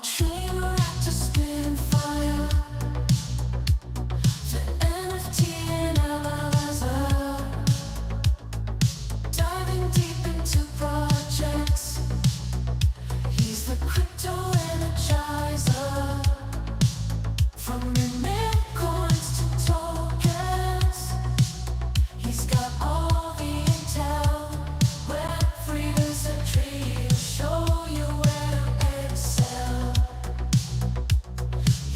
Watch Reactor spin fire. The NFT and LLSR. Diving deep into projects. He's the crypto energizer. From remit coins to tokens. He's got all the intel. Web3 wizardry will show you where to excel.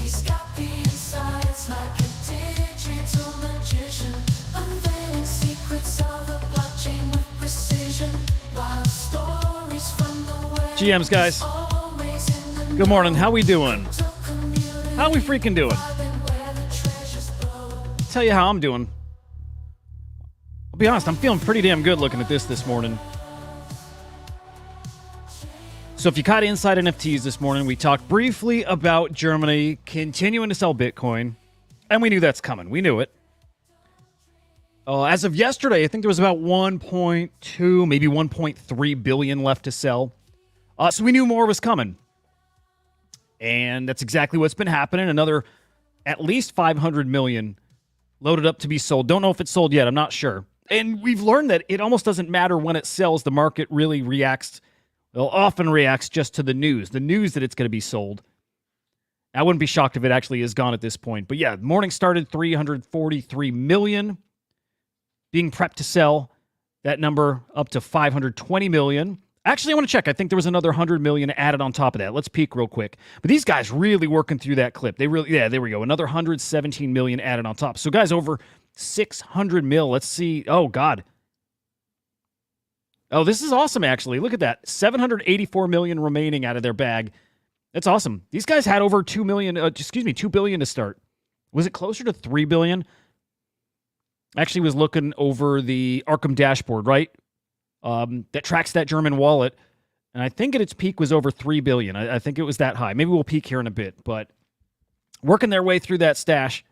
He's got the insights like a digital magician, unveiling secrets of the blockchain with precision. Wild stories from the web. GMs, guys. Good morning. How we doing? How we freaking doing? Tell you how I'm doing. I'll be honest, I'm feeling pretty damn good looking at this morning. So if you caught Inside NFTs this morning, we talked briefly about Germany continuing to sell Bitcoin, and we knew that's coming. We knew it. As of yesterday, I think there was about 1.2, maybe 1.3 billion left to sell. So we knew more was coming. And that's exactly what's been happening. Another at least 500 million loaded up to be sold. Don't know if it's sold yet. I'm not sure. And we've learned that it almost doesn't matter when it sells. The market really often reacts just to the news that it's going to be sold. I wouldn't be shocked if it actually is gone at this point. But yeah, the morning started 343 million being prepped to sell. That number up to 520 million. Actually, I want to check. I think there was another 100 million added on top of that. Let's peek real quick. But these guys really working through that clip. There we go. Another 117 million added on top. So guys, over 600 mil. Let's see. Oh, God. Oh, this is awesome, actually. Look at that. 784 million remaining out of their bag. That's awesome. These guys had over 2 billion to start. Was it closer to 3 billion? Actually was looking over the Arkham dashboard, right? That tracks that German wallet. And I think at its peak was over 3 billion. I think it was that high. Maybe we'll peak here in a bit, but working their way through that stash.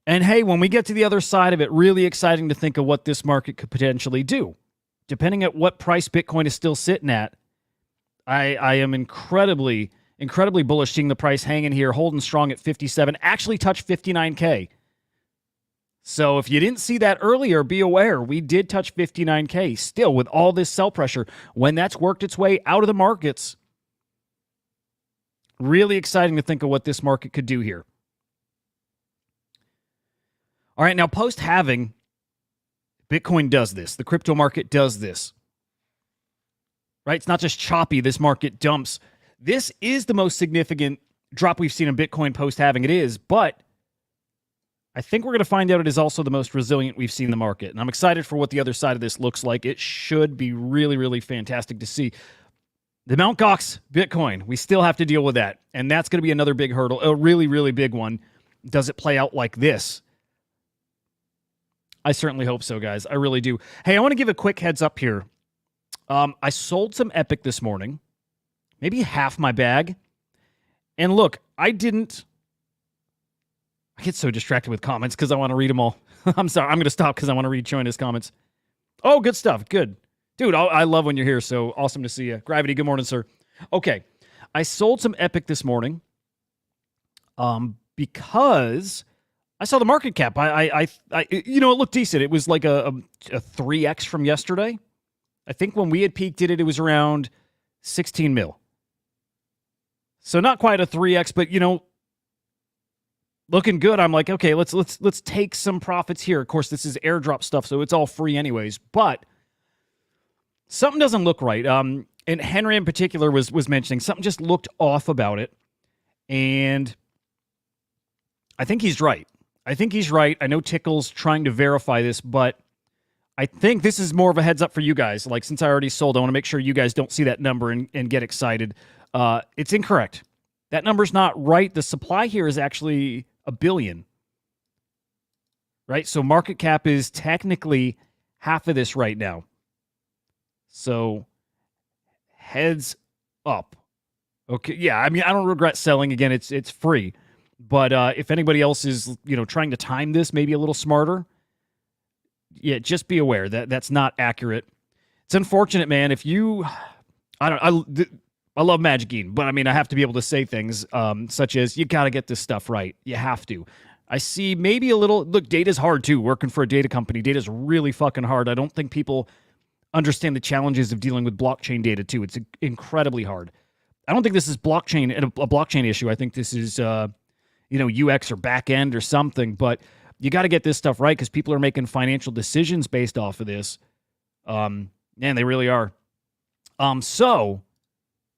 And hey, when we get to the other side of it, really exciting to think of what this market could potentially do. Depending at what price Bitcoin is still sitting at, I am incredibly bullish seeing the price hanging here, holding strong at 57, actually touch 59K. So if you didn't see that earlier, be aware. We did touch 59K still with all this sell pressure. When that's worked its way out of the markets, really exciting to think of what this market could do here. All right, now post-halving, Bitcoin does this. The crypto market does this. Right? It's not just choppy. This market dumps. This is the most significant drop we've seen in Bitcoin post-halving. It is, but I think we're going to find out it is also the most resilient we've seen in the market. And I'm excited for what the other side of this looks like. It should be really, really fantastic to see. The Mt. Gox Bitcoin, we still have to deal with that. And that's going to be another big hurdle, a really, really big one. Does it play out like this? I certainly hope so, guys. I really do. Hey, I want to give a quick heads up here. I sold some Epic this morning, maybe half my bag. And look, I get so distracted with comments because I want to read them all. I'm sorry. I'm going to stop because I want to read Choina's comments. Oh, good stuff. Good. Dude, I love when you're here, so awesome to see you. Gravity, good morning, sir. Okay. I sold some Epic this morning because I saw the market cap. It looked decent. It was like a 3x from yesterday. I think when we had peaked it was around 16 mil. So not quite a 3x, but, looking good. I'm like, okay, let's take some profits here. Of course, this is airdrop stuff, so it's all free anyways. But something doesn't look right. And Henry in particular was mentioning something just looked off about it. And I think he's right. I know Tickle's trying to verify this, but I think this is more of a heads up for you guys. Like, since I already sold, I want to make sure you guys don't see that number and get excited. It's incorrect. That number's not right. The supply here is actually 1 billion. Right? So market cap is technically half of this right now. So heads up. Okay, yeah, I mean, I don't regret selling. Again, it's free. But if anybody else is, trying to time this maybe a little smarter, yeah, just be aware that that's not accurate. It's unfortunate, man. If you, I love Magic Eden, but I mean, I have to be able to say things such as, you got to get this stuff right. You have to. I see maybe a little, look, data's hard too. Working for a data company, data's really fucking hard. I don't think people understand the challenges of dealing with blockchain data too. It's incredibly hard. I don't think this is blockchain, a blockchain issue. I think this is, UX or back end or something, but you got to get this stuff right because people are making financial decisions based off of this. Man, they really are. So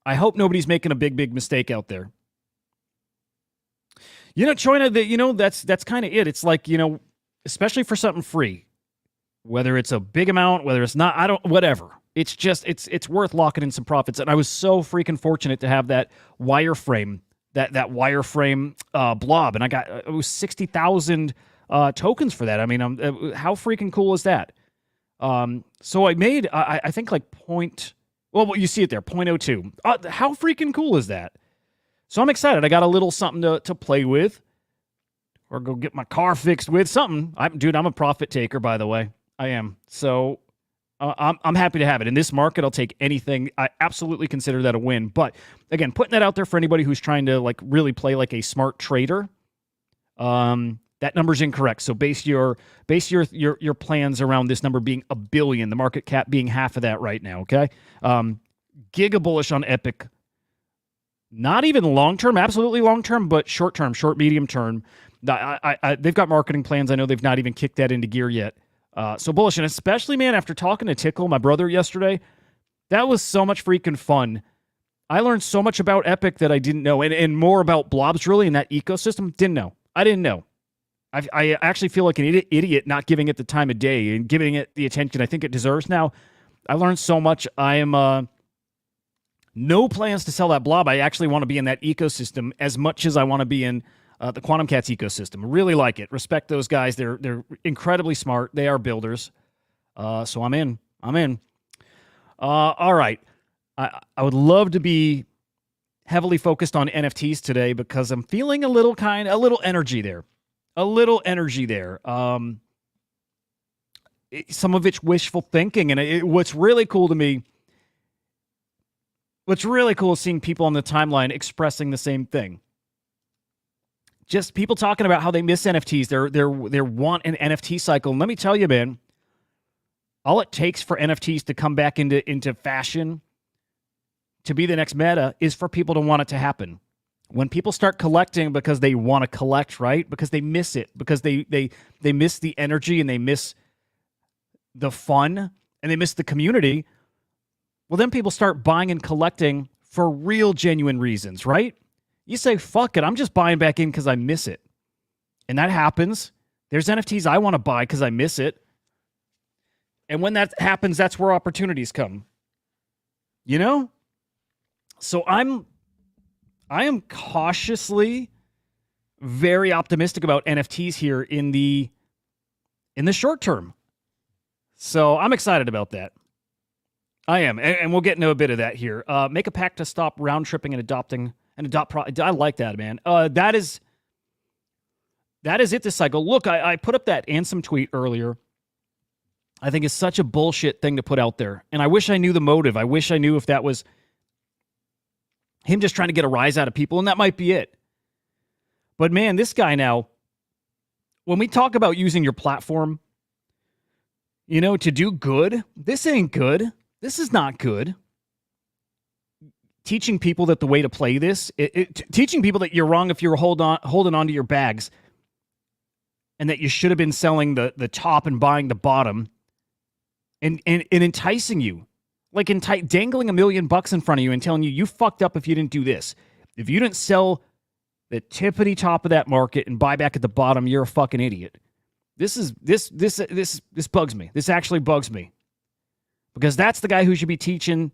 I hope nobody's making a big mistake out there. China, that's kind of it. It's like, especially for something free, whether it's a big amount, whether it's not, whatever. It's just, it's worth locking in some profits. And I was so freaking fortunate to have that wireframe, that wireframe blob. And I got, it was 60,000 tokens for that. I mean, how freaking cool is that? So I made, I think like well, you see it there, 0.02. How freaking cool is that? So I'm excited. I got a little something to play with, or go get my car fixed with, something. I'm a profit taker, by the way. I am. So I'm happy to have it. In this market, I'll take anything. I absolutely consider that a win. But again, putting that out there for anybody who's trying to like really play like a smart trader, that number's incorrect. So base your plans around this number being $1 billion, the market cap being half of that right now. Okay, giga bullish on Epic. Not even long term, absolutely long term, but short term, short medium term. They've got marketing plans. I know they've not even kicked that into gear yet. So bullish, and especially, man, after talking to Tickle, my brother, yesterday, that was so much freaking fun. I learned so much about Epic that I didn't know, and more about blobs really in that ecosystem. Didn't know. I didn't know. I actually feel like an idiot not giving it the time of day and giving it the attention I think it deserves now. I learned so much. I am no plans to sell that blob. I actually want to be in that ecosystem as much as I want to be in the Quantum Cats ecosystem. Really like it. Respect those guys. They're incredibly smart. They are builders. So I'm in. All right. I would love to be heavily focused on NFTs today because I'm feeling a little energy there. Some of it's wishful thinking. And what's really cool to me, what's really cool is seeing people on the timeline expressing the same thing. Just people talking about how they miss NFTs. They want an NFT cycle. And let me tell you, man, all it takes for NFTs to come back into fashion, to be the next meta, is for people to want it to happen. When people start collecting because they want to collect, right? Because they miss it, because they miss the energy and they miss the fun and they miss the community. Well, then people start buying and collecting for real, genuine reasons, right? You say, fuck it, I'm just buying back in because I miss it. And that happens. There's NFTs I want to buy because I miss it. And when that happens, that's where opportunities come. So I am cautiously very optimistic about NFTs here in the short term. So I'm excited about that. I am, and we'll get into a bit of that here. Make a pact to stop round tripping and adopt. I like that, man. That is it this cycle. Look, I put up that Ansem tweet earlier. I think it's such a bullshit thing to put out there, and I wish I knew the motive. I wish I knew if that was him just trying to get a rise out of people, and that might be it. But man, this guy now, when we talk about using your platform, to do good, this ain't good. This is not good. Teaching people that the way to play this, teaching people that you're wrong if you're holding on to your bags, and that you should have been selling the top and buying the bottom, and enticing you. Like dangling $1 million in front of you and telling you fucked up if you didn't do this. If you didn't sell the tippity top of that market and buy back at the bottom, you're a fucking idiot. This bugs me. This actually bugs me. Because that's the guy who should be teaching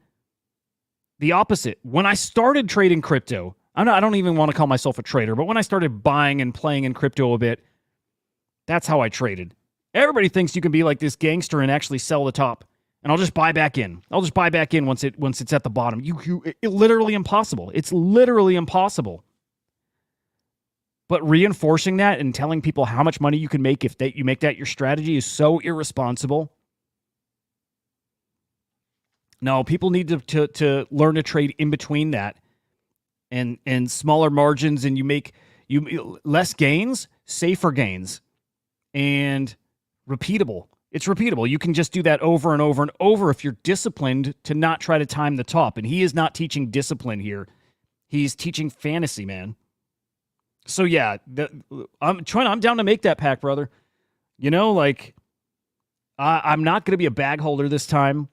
the opposite. When I started trading crypto, I don't even want to call myself a trader, but when I started buying and playing in crypto a bit, that's how I traded. Everybody thinks you can be like this gangster and actually sell the top. And I'll just buy back in. I'll just buy back in once it's at the bottom. It's literally impossible. It's literally impossible. But reinforcing that and telling people how much money you can make if you make that your strategy is so irresponsible. No, people need to learn to trade in between that and smaller margins, and you make less gains, safer gains, and repeatable. It's repeatable. You can just do that over and over and over if you're disciplined to not try to time the top. And he is not teaching discipline here. He's teaching fantasy, man. So yeah, I'm down to make that pack, brother. You know, like I'm not going to be a bag holder this time.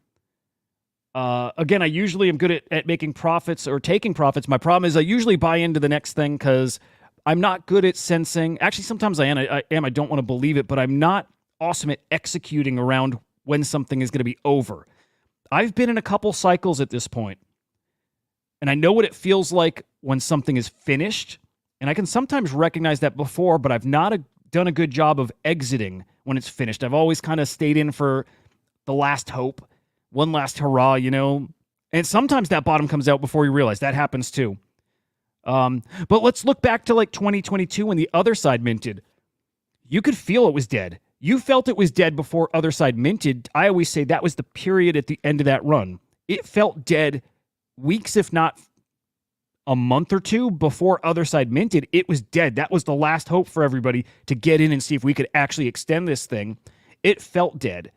Again, I usually am good at making profits or taking profits. My problem is I usually buy into the next thing because I'm not good at sensing. Actually, sometimes I am. I don't want to believe it, but I'm not awesome at executing around when something is going to be over. I've been in a couple cycles at this point, and I know what it feels like when something is finished, and I can sometimes recognize that before, but I've not done a good job of exiting when it's finished. I've always kind of stayed in for the last hope, one last hurrah, you know, and sometimes that bottom comes out before you realize. That happens too. But let's look back to like 2022 when the other side minted. You could feel it was dead. You felt it was dead before other side minted. I always say that was the period at the end of that run. It felt dead weeks, if not a month or two before other side minted. It was dead. That was the last hope for everybody to get in and see if we could actually extend this thing. It felt dead.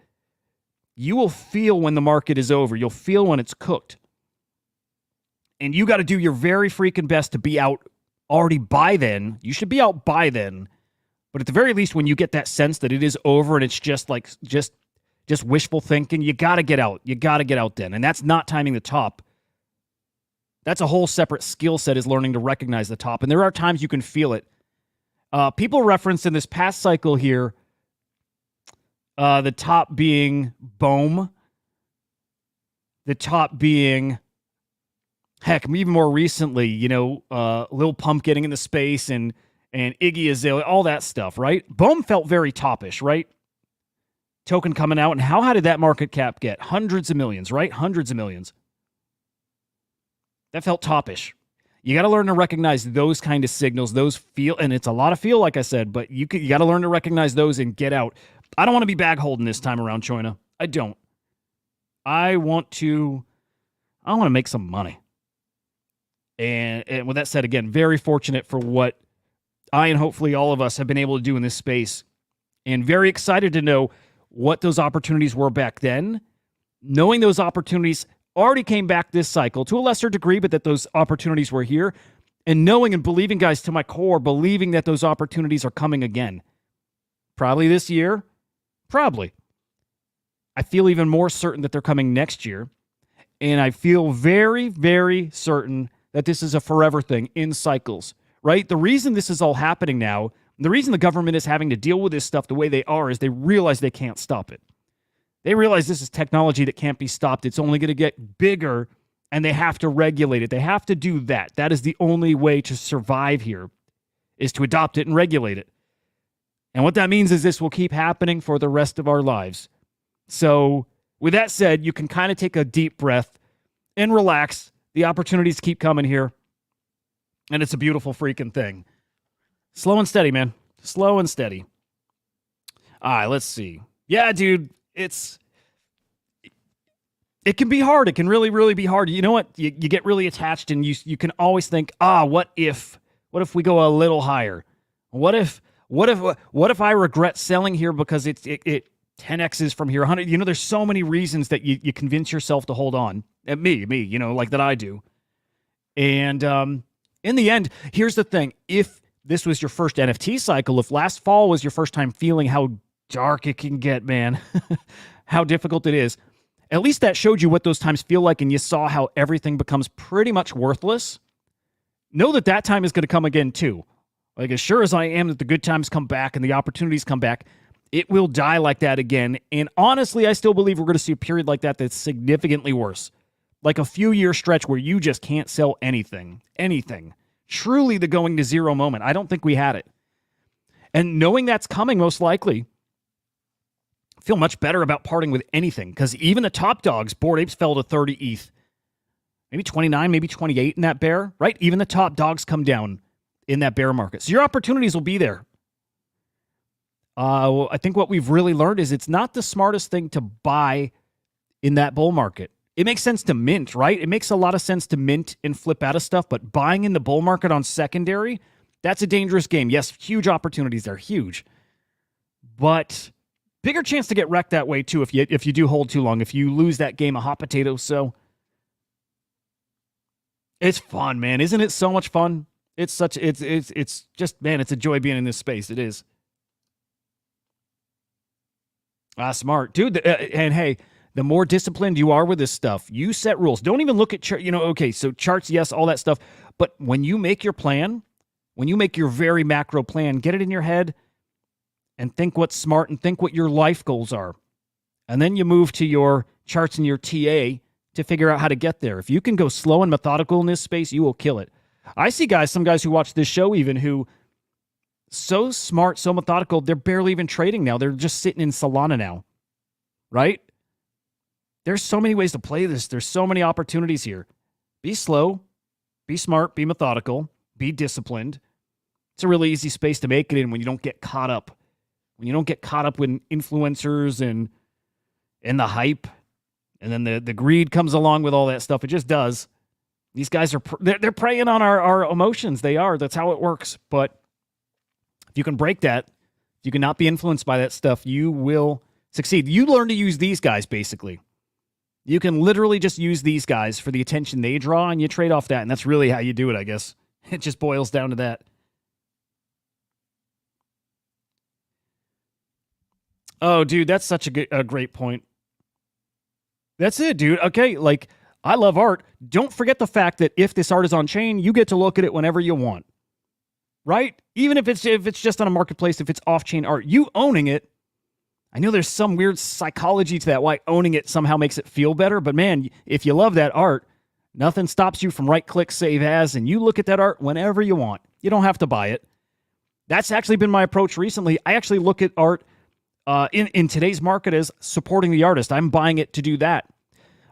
You will feel when the market is over. You'll feel when it's cooked. And you got to do your very freaking best to be out already by then. You should be out by then. But at the very least, when you get that sense that it is over and it's just like just wishful thinking, you got to get out. You got to get out then. And that's not timing the top. That's a whole separate skill set, is learning to recognize the top. And there are times you can feel it. People referenced in this past cycle here, the top being Bohm, the top being, heck, even more recently, you know, Lil Pump getting into space and Iggy Azalea, all that stuff, right? Bohm felt very toppish, right? Token coming out, and how did that market cap get? Hundreds of millions, right? Hundreds of millions. That felt toppish. You got to learn to recognize those kind of signals, those feel, and it's a lot of feel, like I said, but you got to learn to recognize those and get out. I don't want to be bag holding this time around, Choina. I don't. I want to make some money. And with that said, again, very fortunate for what I and hopefully all of us have been able to do in this space, and very excited to know what those opportunities were back then, knowing those opportunities already came back this cycle to a lesser degree, but that those opportunities were here, and knowing and believing, guys, to my core, believing that those opportunities are coming again. Probably this year. Probably. I feel even more certain that they're coming next year, and I feel very, very certain that this is a forever thing in cycles. Right? The reason this is all happening now, the reason the government is having to deal with this stuff the way they are, is they realize they can't stop it. They realize this is technology that can't be stopped. It's only going to get bigger, and they have to regulate it. They have to do that. That is the only way to survive here, is to adopt it and regulate it. And what that means is this will keep happening for the rest of our lives. So with that said, you can kind of take a deep breath and relax. The opportunities keep coming here. And it's a beautiful freaking thing. Slow and steady, man. Slow and steady. All right, let's see. Yeah, dude, it can be hard. It can really, really be hard. You know what? You get really attached, and you can always think, what if we go a little higher? What if I regret selling here because it 10x's from here, 100? You know, there's so many reasons that you convince yourself to hold on. And me, you know, like that I do. And in the end, here's the thing. If this was your first NFT cycle, if last fall was your first time feeling how dark it can get, man, how difficult it is, at least that showed you what those times feel like, and you saw how everything becomes pretty much worthless. Know that time is going to come again too. Like, as sure as I am that the good times come back and the opportunities come back, it will die like that again. And honestly, I still believe we're going to see a period like that that's significantly worse. Like a few-year stretch where you just can't sell anything. Anything. Truly the going to zero moment. I don't think we had it. And knowing that's coming, most likely, I feel much better about parting with anything. Because even the top dogs, Bored Apes fell to 30 ETH. Maybe 29, maybe 28 in that bear, right? Even the top dogs come down in that bear market. So your opportunities will be there. I think what we've really learned is it's not the smartest thing to buy in that bull market. it makes sense to mint, right? It makes a lot of sense to mint and flip out of stuff, but buying in the bull market on secondary, that's a dangerous game. Yes, huge opportunities there, huge. But bigger chance to get wrecked that way too if you do hold too long, if you lose that game of hot potato. So it's fun, man. Isn't it so much fun? It's just, man, it's a joy being in this space. It is. Smart. Dude, and hey, the more disciplined you are with this stuff, you set rules. Don't even look at okay, so charts, yes, all that stuff. But when you make your plan, when you make your very macro plan, get it in your head and think what's smart and think what your life goals are. And then you move to your charts and your TA to figure out how to get there. If you can go slow and methodical in this space, you will kill it. I see some guys who watch this show even who so smart, so methodical, they're barely even trading now. They're just sitting in Solana now, right? There's so many ways to play this. There's so many opportunities here. Be slow, be smart, be methodical, be disciplined. It's a really easy space to make it in when you don't get caught up. When you don't get caught up with influencers and the hype, and then the greed comes along with all that stuff. It just does. These guys are they're preying on our emotions. They are. That's how it works. But if you can break that, if you cannot be influenced by that stuff, you will succeed. You learn to use these guys, basically. You can literally just use these guys for the attention they draw, and you trade off that, and that's really how you do it, I guess. It just boils down to that. Oh, dude, that's such a great point. That's it, dude. Okay, like, I love art. Don't forget the fact that if this art is on chain, you get to look at it whenever you want. Right? Even if it's just on a marketplace, if it's off-chain art, you owning it. I know there's some weird psychology to that, why owning it somehow makes it feel better, but man, if you love that art, nothing stops you from right-click save as, and you look at that art whenever you want. You don't have to buy it. That's actually been my approach recently. I actually look at art in today's market as supporting the artist. I'm buying it to do that.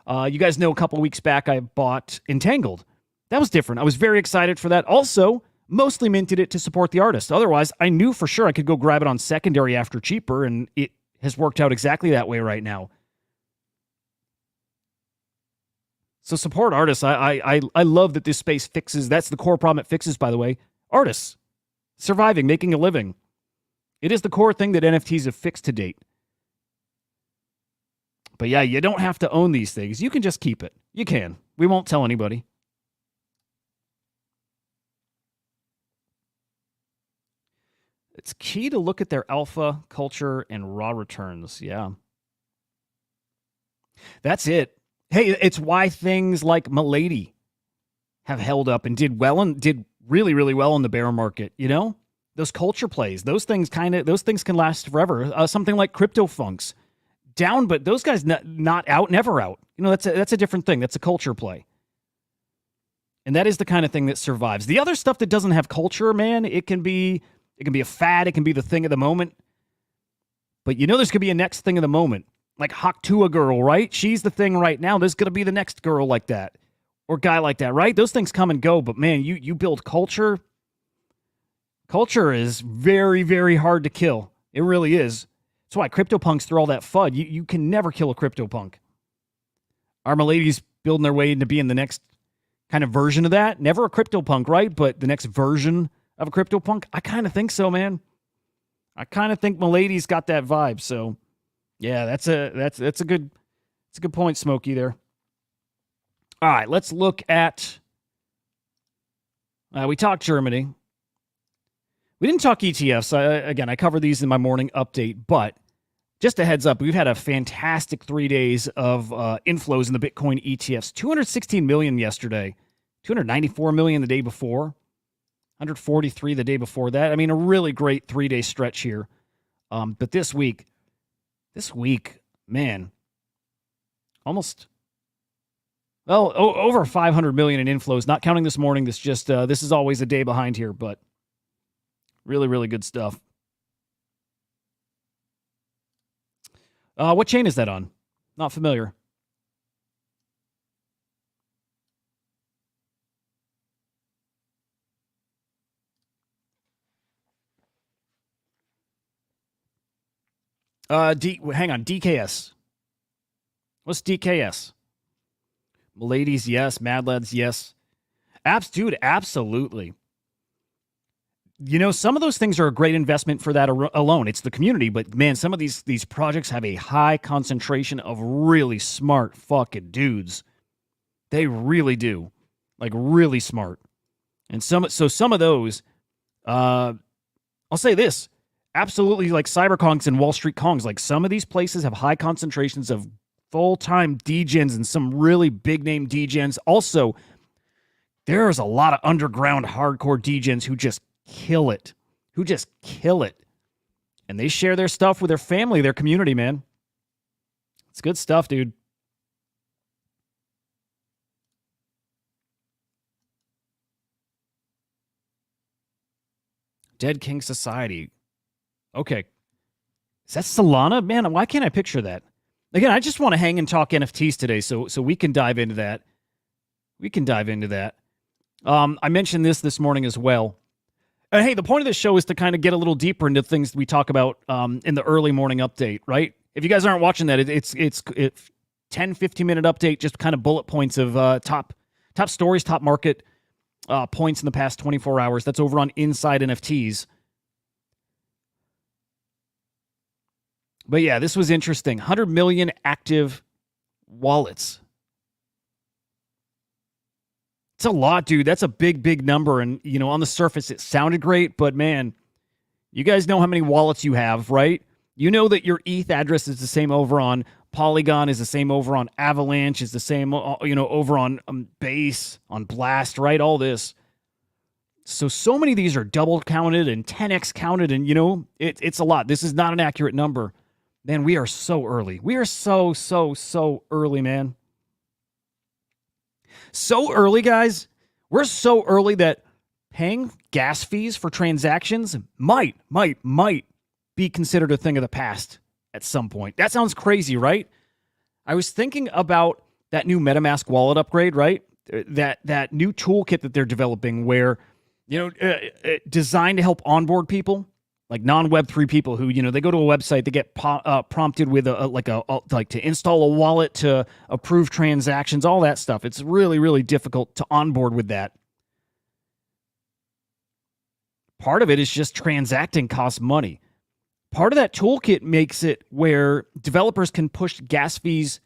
You guys know a couple weeks back I bought Entangled. That was different. I was very excited for that. Also, mostly minted it to support the artist. Otherwise, I knew for sure I could go grab it on secondary after cheaper, and it has worked out exactly that way right now. So support artists. I love that this space fixes. That's the core problem it fixes, by the way. Artists surviving, making a living. It is the core thing that NFTs have fixed to date. But yeah, you don't have to own these things. You can just keep it. You can. We won't tell anybody. It's key to look at their alpha, culture, and raw returns. Yeah. That's it. Hey, it's why things like Milady have held up and did well and did really, really well in the bear market. You know, those culture plays, those things can last forever. Something like CryptoFunks, down, but those guys not out, never out. You know, that's a different thing. That's a culture play. And that is the kind of thing that survives. The other stuff that doesn't have culture, man, it can be a fad. It can be the thing of the moment. But you know there's going to be a next thing of the moment. Like Hudah girl, right? She's the thing right now. There's going to be the next girl like that. Or guy like that, right? Those things come and go. But man, you build culture. Culture is very, very hard to kill. It really is. That's why CryptoPunks through all that FUD. You can never kill a CryptoPunk. Are Milady's building their way into being the next kind of version of that? Never a CryptoPunk, right? But the next version of a CryptoPunk? I kind of think so, man. I kind of think Milady's got that vibe. So, yeah, that's a good point, Smokey. There. All right, let's look at. We talked Germany. We didn't talk ETFs. Again, I cover these in my morning update, but just a heads up, we've had a fantastic 3 days of inflows in the Bitcoin ETFs. 216 million yesterday, 294 million the day before. 143 the day before that. I mean, a really great 3-day stretch here. But this week, man, almost, over 500 million in inflows, not counting this morning. This is always a day behind here, but really, really good stuff. What chain is that on? Not familiar. Hang on, DKS. What's DKS? Ladies, yes. Mad Lads, yes. Apps, dude, absolutely. You know, some of those things are a great investment for that alone. It's the community, but man, some of these projects have a high concentration of really smart fucking dudes. They really do, like really smart. And some of those, I'll say this, absolutely like cyberkongs and Wall Street kongs. Like some of these places have high concentrations of full-time degens and some really big name degens. Also, there's a lot of underground hardcore degens who just kill it. And they share their stuff with their family, their community, man. It's good stuff, dude. Dead King Society. Okay. Is that Solana? Man, why can't I picture that? Again, I just want to hang and talk NFTs today, so we can dive into that. I mentioned this morning as well. Hey, the point of this show is to kind of get a little deeper into things we talk about in the early morning update, right? If you guys aren't watching that, it's 10, 15-minute update, just kind of bullet points of top stories, top market points in the past 24 hours. That's over on Inside NFTs. But yeah, this was interesting. 100 million active wallets. It's a lot, dude. That's a big, big number. And, you know, on the surface, it sounded great. But, man, you guys know how many wallets you have, right? You know that your ETH address is the same over on Polygon, is the same over on Avalanche, is the same, over on Base, on Blast, right? All this. So many of these are double counted and 10x counted. And, you know, it's a lot. This is not an accurate number. Man, we are so early. We are so early, man. So early, guys. We're so early that paying gas fees for transactions might be considered a thing of the past at some point. That sounds crazy, right? I was thinking about that new MetaMask wallet upgrade, right? That new toolkit that they're developing where, designed to help onboard people, like non-Web3 people who, they go to a website, they get prompted with to install a wallet, to approve transactions, all that stuff. It's really, really difficult to onboard with that. Part of it is just transacting costs money. Part of that toolkit makes it where developers can push gas fees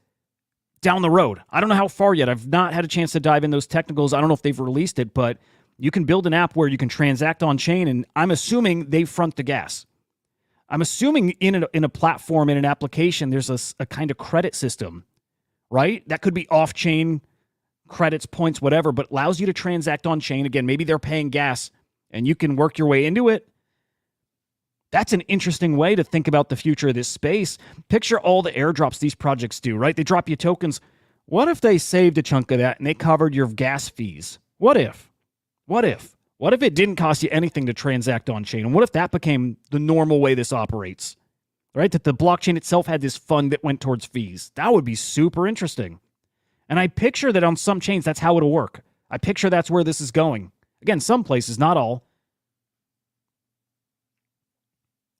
down the road. I don't know how far yet. I've not had a chance to dive in those technicals. I don't know if they've released it, but you can build an app where you can transact on chain, and I'm assuming they front the gas. I'm assuming in a platform, in an application, there's a kind of credit system, right? That could be off-chain credits, points, whatever, but allows you to transact on chain. Again, maybe they're paying gas, and you can work your way into it. That's an interesting way to think about the future of this space. Picture all the airdrops these projects do, right? They drop you tokens. What if they saved a chunk of that and they covered your gas fees? What if? What if it didn't cost you anything to transact on chain? And what if that became the normal way this operates? Right? That the blockchain itself had this fund that went towards fees. That would be super interesting. And I picture that on some chains, that's how it'll work. I picture that's where this is going. Again, some places, not all.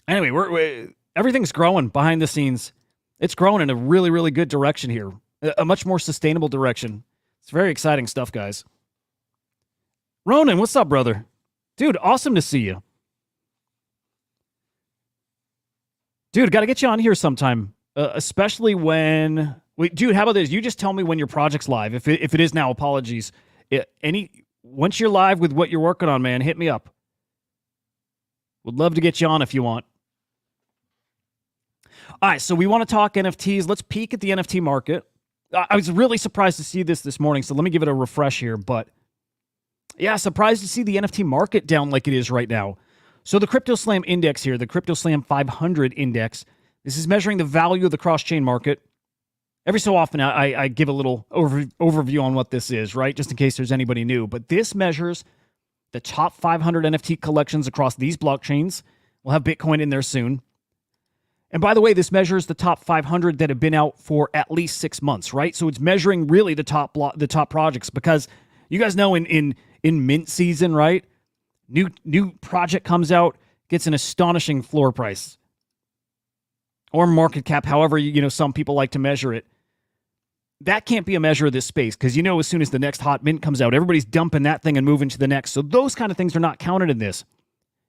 Anyway, everything's growing behind the scenes. It's growing in a really, really good direction here. A much more sustainable direction. It's very exciting stuff, guys. Ronin, what's up, brother? Dude, awesome to see you. Dude, got to get you on here sometime, especially when... Wait, dude, how about this? You just tell me when your project's live. If it is now, apologies. Once you're live with what you're working on, man, hit me up. Would love to get you on if you want. All right, so we want to talk NFTs. Let's peek at the NFT market. I was really surprised to see this morning, so let me give it a refresh here, but... Yeah, surprised to see the NFT market down like it is right now. So the CryptoSlam index here, the CryptoSlam 500 index, this is measuring the value of the cross-chain market. Every so often, I give a little overview on what this is, right? Just in case there's anybody new. But this measures the top 500 NFT collections across these blockchains. We'll have Bitcoin in there soon. And by the way, this measures the top 500 that have been out for at least 6 months, right? So it's measuring really the top projects, because you guys know in mint season, right? New project comes out, gets an astonishing floor price or market cap, however some people like to measure it. that can't be a measure of this space because you know as soon as the next hot mint comes out, everybody's dumping that thing and moving to the next. So those kind of things are not counted in this.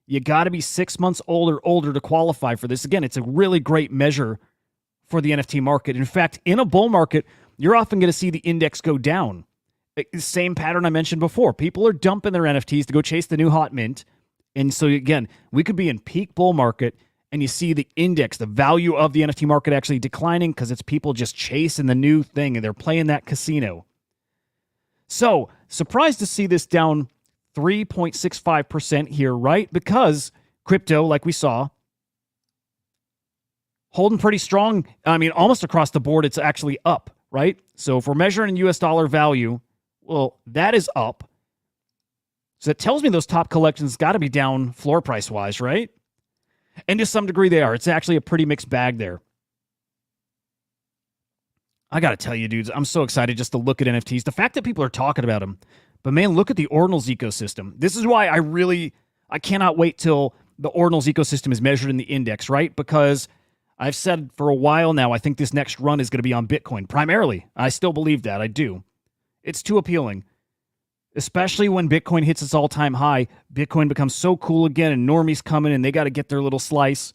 You got to be 6 months old or older to qualify for this. Again, it's a really great measure for the NFT market. In fact, in a bull market, you're often going to see the index go down. Same pattern I mentioned before. People are dumping their NFTs to go chase the new hot mint. And so again, we could be in peak bull market and you see the index, the value of the NFT market actually declining because it's people just chasing the new thing and they're playing that casino. So surprised to see this down 3.65% here, right? Because crypto, like we saw, holding pretty strong. I mean, almost across the board, it's actually up, right? So if we're measuring US dollar value, well, that is up. So that tells me those top collections got to be down floor price wise, right? And to some degree they are. It's actually a pretty mixed bag there. I got to tell you, dudes, I'm so excited just to look at NFTs. The fact that people are talking about them. But man, look at the ordinals ecosystem. This is why I cannot wait till the ordinals ecosystem is measured in the index, right? Because I've said for a while now, I think this next run is going to be on Bitcoin. Primarily, I still believe that. I do. It's too appealing. Especially when Bitcoin hits its all-time high, Bitcoin becomes so cool again, and normies come in, and they got to get their little slice.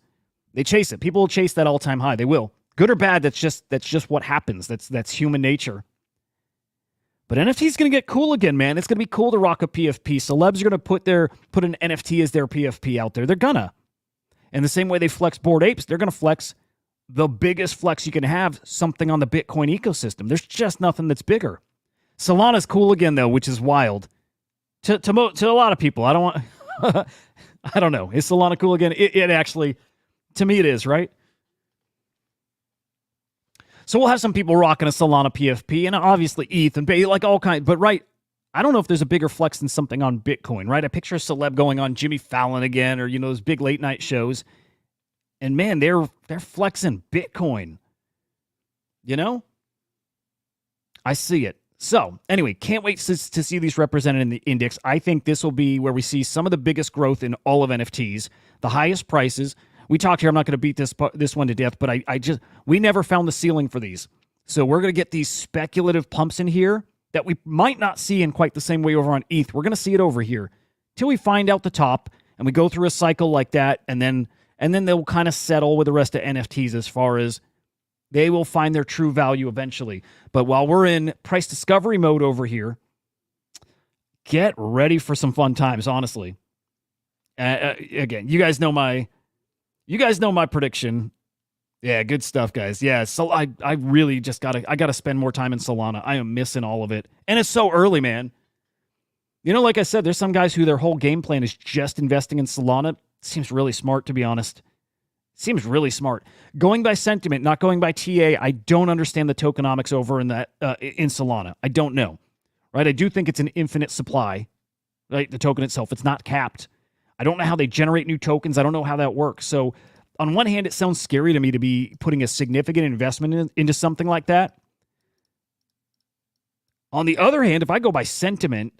They chase it. People will chase that all-time high. They will. Good or bad, that's just what happens. That's human nature. But NFT is going to get cool again, man. It's going to be cool to rock a PFP. Celebs are going to put an NFT as their PFP out there. They're gonna. And the same way they flex Bored Apes, they're going to flex the biggest flex you can have, something on the Bitcoin ecosystem. There's just nothing that's bigger. Solana's cool again, though, which is wild. To a lot of people, I don't want... I don't know. Is Solana cool again? It actually... To me, it is, right? So we'll have some people rocking a Solana PFP, and obviously ETH, and like all kinds... But, right, I don't know if there's a bigger flex than something on Bitcoin, right? I picture a celeb going on Jimmy Fallon again, or, you know, those big late-night shows. And, man, they're flexing Bitcoin. You know? I see it. So, anyway, can't wait to see these represented in the index. I think this will be where we see some of the biggest growth in all of NFTs, the highest prices. We talked here, I'm not going to beat this one to death, but we never found the ceiling for these. So we're going to get these speculative pumps in here that we might not see in quite the same way over on ETH. We're going to see it over here till we find out the top, and we go through a cycle like that, and then they'll kind of settle with the rest of NFTs as far as they will find their true value eventually. But while we're in price discovery mode over here, get ready for some fun times, honestly. Again, you guys know my prediction. Yeah, good stuff, guys. Yeah, so I really just gotta spend more time in Solana. I am missing all of it. And it's so early, man. You know, like I said, there's some guys who their whole game plan is just investing in Solana. Seems really smart, to be honest. Seems really smart. Going by sentiment, not going by TA, I don't understand the tokenomics over in that in Solana. I don't know, right? I do think it's an infinite supply, right? The token itself, it's not capped. I don't know how they generate new tokens. I don't know how that works. So on one hand, it sounds scary to me to be putting a significant investment into something like that. On the other hand, if I go by sentiment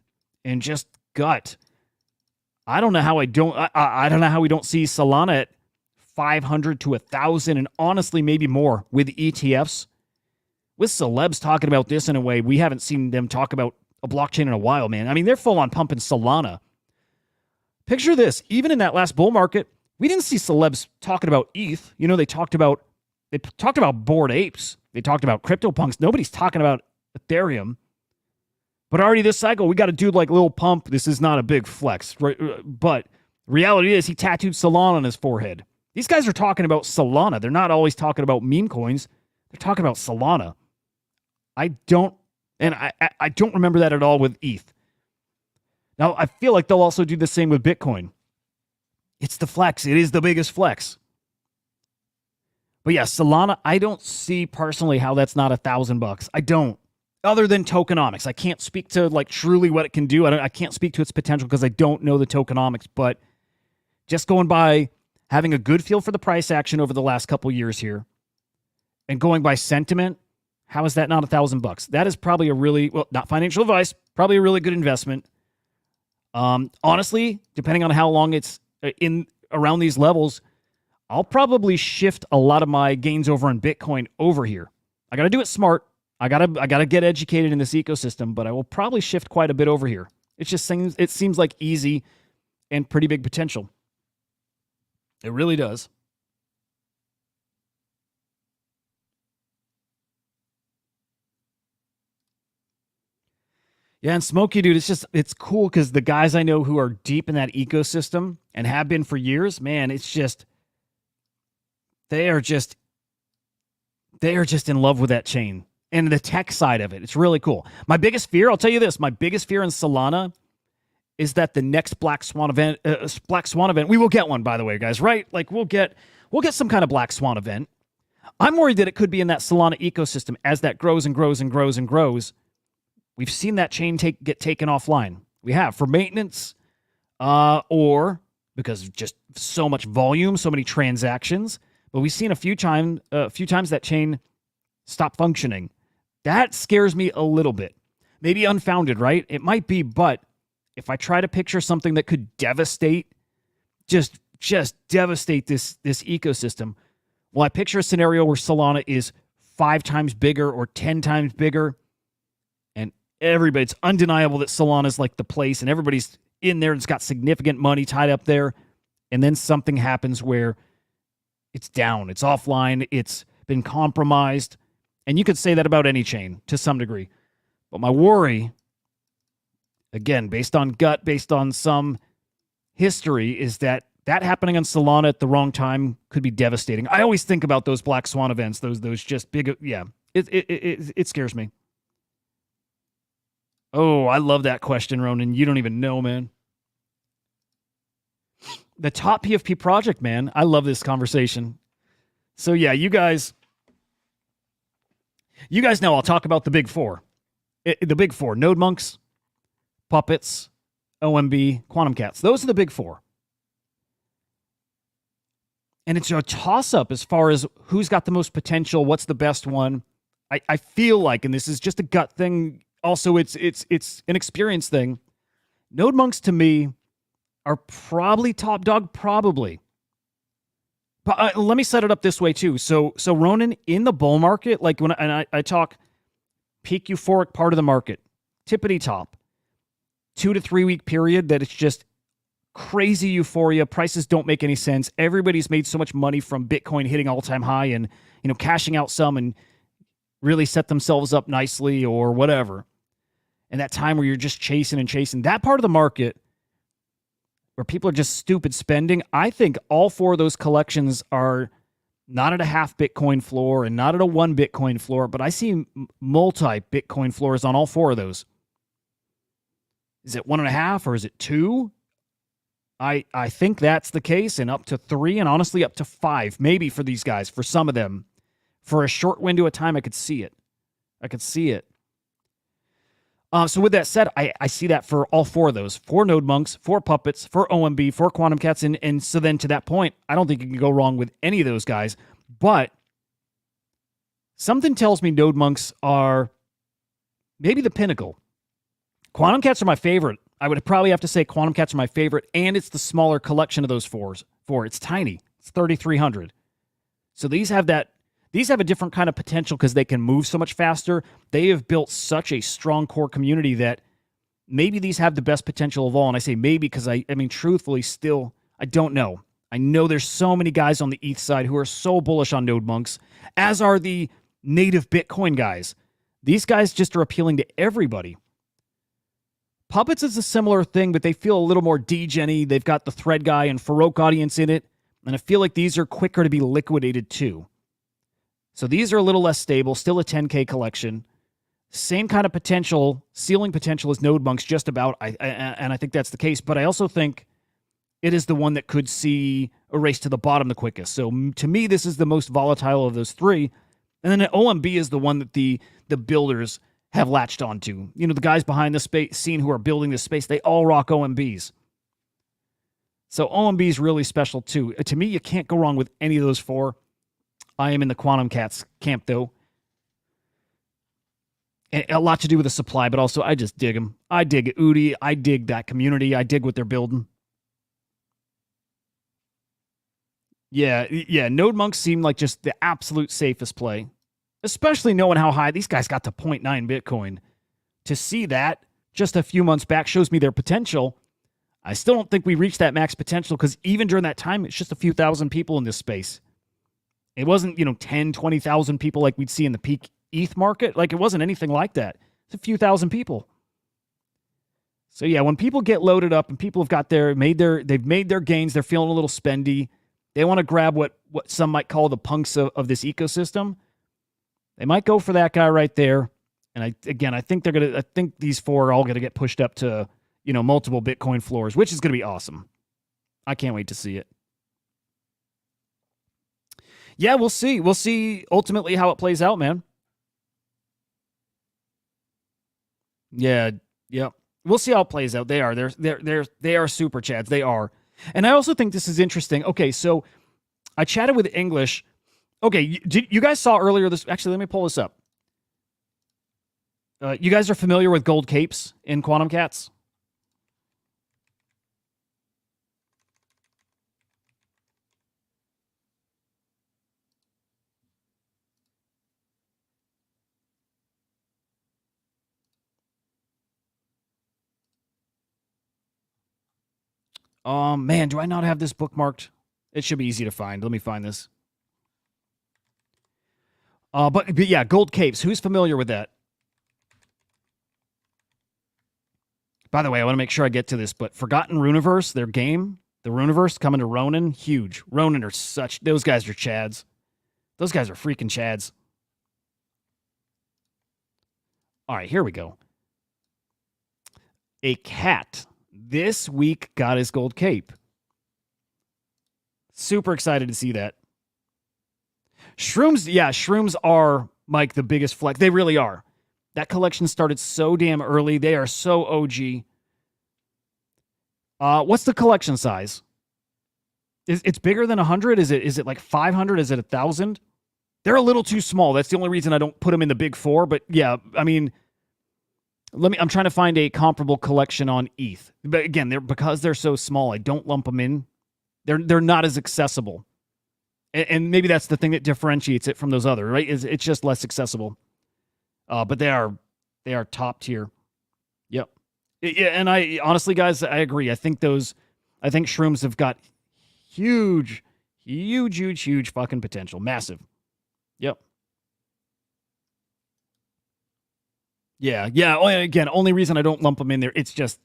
and just gut, I don't know how I don't know how we don't see Solana at 500 to 1,000, and honestly, maybe more with ETFs. With celebs talking about this in a way we haven't seen them talk about a blockchain in a while, man. I mean, they're full on pumping Solana. Picture this. Even in that last bull market, we didn't see celebs talking about ETH. You know, they talked about Bored Apes. They talked about CryptoPunks. Nobody's talking about Ethereum. But already this cycle, we got a dude like Lil Pump. This is not a big flex, right? But reality is he tattooed Solana on his forehead. These guys are talking about Solana. They're not always talking about meme coins. They're talking about Solana. I don't remember that at all with ETH. Now, I feel like they'll also do the same with Bitcoin. It's the flex. It is the biggest flex. But yeah, Solana, I don't see personally how that's not $1,000. I don't. Other than tokenomics. I can't speak to like truly what it can do. I can't speak to its potential because I don't know the tokenomics. But just going by having a good feel for the price action over the last couple years here, and going by sentiment, how is that not $1,000? That is probably a really, well, not financial advice, probably a really good investment. Honestly, depending on how long it's in around these levels, I'll probably shift a lot of my gains over in Bitcoin over here. I got to do it smart. I gotta get educated in this ecosystem, but I will probably shift quite a bit over here. It seems like easy and pretty big potential. It really does. Yeah, and Smokey, dude, it's cool because the guys I know who are deep in that ecosystem and have been for years, man, they are just they are just in love with that chain and the tech side of it. It's really cool. My biggest fear, I'll tell you this, my biggest fear in Solana is that the next Black Swan event, we will get one, by the way, guys, right? Like we'll get some kind of Black Swan event. I'm worried that it could be in that Solana ecosystem as that grows and grows and grows and grows. We've seen that chain get taken offline. We have for maintenance, or because of just so much volume, so many transactions. But we've seen a few times that chain stop functioning. That scares me a little bit. Maybe unfounded, right? It might be, but if I try to picture something that could devastate, just devastate this ecosystem, well, I picture a scenario where Solana is 5 times bigger or 10 times bigger, and it's undeniable that Solana is like the place, and everybody's in there and it's got significant money tied up there, and then something happens where it's down, it's offline, it's been compromised, and you could say that about any chain to some degree. But my worry, again, based on gut, based on some history, is that happening on Solana at the wrong time could be devastating. I always think about those Black Swan events, those just big, yeah. It scares me. Oh, I love that question, Ronin. You don't even know, man. The top PFP project, man. I love this conversation. So yeah, you guys know I'll talk about the big four. The big four: Node Monks, Puppets, OMB, Quantum Cats. Those are the big four. And it's a toss-up as far as who's got the most potential, what's the best one. I feel like, and this is just a gut thing, also it's an experience thing, Node Monks to me are probably top dog, probably. But let me set it up this way too. So Ronin, in the bull market, like when I talk peak euphoric part of the market, tippity top, 2 to 3 week period that it's just crazy euphoria. Prices don't make any sense. Everybody's made so much money from Bitcoin hitting all-time high and, cashing out some and really set themselves up nicely or whatever. And that time where you're just chasing and chasing, that part of the market where people are just stupid spending, I think all 4 of those collections are not at a half Bitcoin floor and not at a 1 Bitcoin floor, but I see multi-Bitcoin floors on all 4 of those. Is it 1.5 or is it 2? I think that's the case, and up to 3, and honestly up to 5, maybe for these guys, for some of them. For a short window of time, I could see it. So with that said, I see that for all 4 of those. 4 Node Monks, 4 Puppets, 4 OMB, 4 Quantum Cats, and so then to that point, I don't think you can go wrong with any of those guys. But something tells me Node Monks are maybe the pinnacle. Quantum Cats are my favorite. I would probably have to say Quantum Cats are my favorite, and it's the smaller collection of those 4. It's tiny. It's 3,300. So these have a different kind of potential because they can move so much faster. They have built such a strong core community that maybe these have the best potential of all. And I say maybe because I mean, truthfully, still, I don't know. I know there's so many guys on the ETH side who are so bullish on Node Monks, as are the native Bitcoin guys. These guys just are appealing to everybody. Puppets is a similar thing, but they feel a little more degen-y. They've got the Thread guy and Farouk audience in it, and I feel like these are quicker to be liquidated too. So these are a little less stable, still a 10K collection. Same kind of potential, ceiling potential as Node Monks, just about, and I think that's the case, but I also think it is the one that could see a race to the bottom the quickest. So to me, this is the most volatile of those 3, and then OMB is the one that the builders have latched onto. The guys behind the scene who are building this space, they all rock OMBs. So OMB is really special too. To me, you can't go wrong with any of those 4. I am in the Quantum Cats camp though. And a lot to do with the supply, but also I just dig them. I dig Hudah. I dig that community. I dig what they're building. Yeah. Node Monks seem like just the absolute safest play. especially knowing how high these guys got to zero point 0.9 Bitcoin. To see that just a few months back shows me their potential. I still don't think we reached that max potential because even during that time, it's just a few thousand people in this space. It wasn't, 10, 20,000 people like we'd see in the peak ETH market. Like, it wasn't anything like that. It's a few thousand people. So yeah, when people get loaded up and people have they've made their gains, they're feeling a little spendy. They want to grab what some might call the punks of this ecosystem. They might go for that guy right there. And I think these four are all gonna get pushed up to, multiple Bitcoin floors, which is gonna be awesome. I can't wait to see it. Yeah, we'll see. We'll see ultimately how it plays out, man. Yeah, yep. We'll see how it plays out. They are super chads. They are. And I also think this is interesting. Okay, so I chatted with English. Okay, you guys saw earlier this. Actually, let me pull this up. You guys are familiar with gold capes in Quantum Cats? Man, do I not have this bookmarked? It should be easy to find. Let me find this. But yeah, gold capes. Who's familiar with that? By the way, I want to make sure I get to this, but Forgotten Runiverse, their game, the Runiverse coming to Ronin, huge. Ronin are those guys are chads. Those guys are freaking chads. All right, here we go. A cat this week got his gold cape. Super excited to see that. Shrooms are, Mike, the biggest flex. They really are. That collection started so damn early. They are so OG. What's the collection size? It's bigger than 100? Is it like 500? Is it 1,000? They're a little too small. That's the only reason I don't put them in the big four. But yeah, I mean, I'm trying to find a comparable collection on ETH. But again, because they're so small, I don't lump them in. They're not as accessible. And maybe that's the thing that differentiates it from those other, right? It's just less accessible. But they are top tier. Yep. Yeah, and I honestly, guys, I agree. I think shrooms have got huge fucking potential. Massive. Yep. Yeah. Again, only reason I don't lump them in there, it's just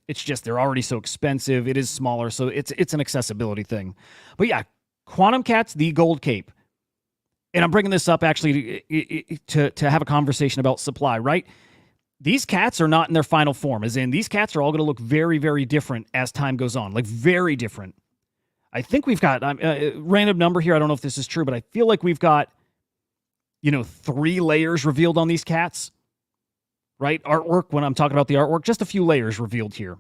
they're already so expensive. It is smaller, so it's an accessibility thing. But yeah, Quantum Cats, the gold cape. And I'm bringing this up actually to have a conversation about supply, right? These cats are not in their final form, as in these cats are all going to look very, very different as time goes on, like very different. I think we've got a random number here. I don't know if this is true, but I feel like we've got, 3 layers revealed on these cats, right? Artwork, when I'm talking about the artwork, just a few layers revealed here.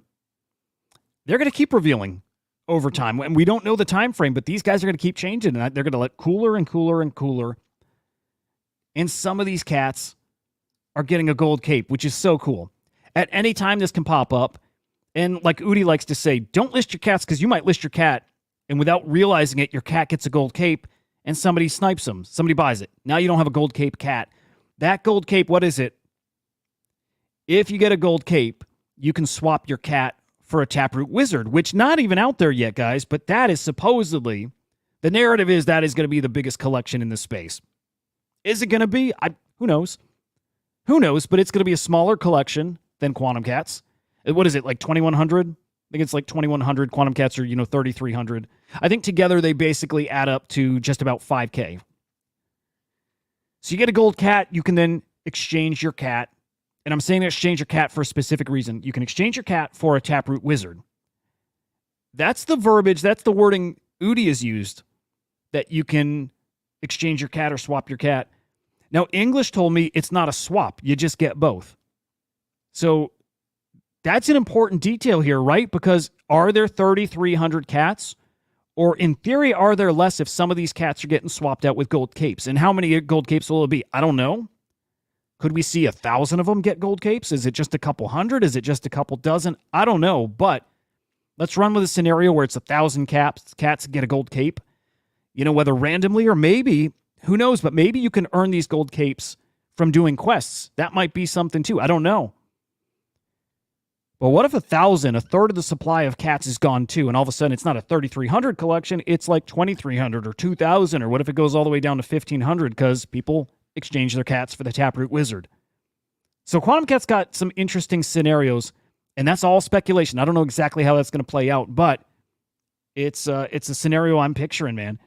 They're going to keep revealing over time. And we don't know the time frame, but these guys are going to keep changing, and they're going to let cooler and cooler and cooler. And some of these cats are getting a gold cape, which is so cool. At any time, this can pop up. And like Udi likes to say, don't list your cats because you might list your cat, and without realizing it, your cat gets a gold cape, and somebody snipes them. Somebody buys it. Now you don't have a gold cape cat. That gold cape, what is it? If you get a gold cape, you can swap your cat for a Taproot Wizard, which not even out there yet, guys, but that is supposedly, the narrative is that is going to be the biggest collection in this space. Is it going to be? Who knows? Who knows, but it's going to be a smaller collection than Quantum Cats. What is it, like 2,100? I think it's like 2,100. Quantum Cats are, 3,300. I think together they basically add up to just about 5K. So you get a gold cat, you can then exchange your cat. And I'm saying exchange your cat for a specific reason. You can exchange your cat for a Taproot Wizard. That's the verbiage, that's the wording Udi has used, that you can exchange your cat or swap your cat. Now, English told me it's not a swap. You just get both. So that's an important detail here, right? Because are there 3,300 cats? Or in theory, are there less if some of these cats are getting swapped out with gold capes? And how many gold capes will it be? I don't know. Could we see 1,000 of them get gold capes? Is it just a couple hundred? Is it just a couple dozen? I don't know, but let's run with a scenario where it's 1,000 cats get a gold cape. Whether randomly or maybe, who knows, but maybe you can earn these gold capes from doing quests. That might be something too. I don't know. But what if 1,000, a third of the supply of cats is gone too, and all of a sudden it's not a 3,300 collection, it's like 2,300 or 2,000, or what if it goes all the way down to 1,500 because people exchange their cats for the Taproot Wizard? So Quantum Cat's got some interesting scenarios, and that's all speculation. I don't know exactly how that's going to play out, but it's a scenario I'm picturing, man.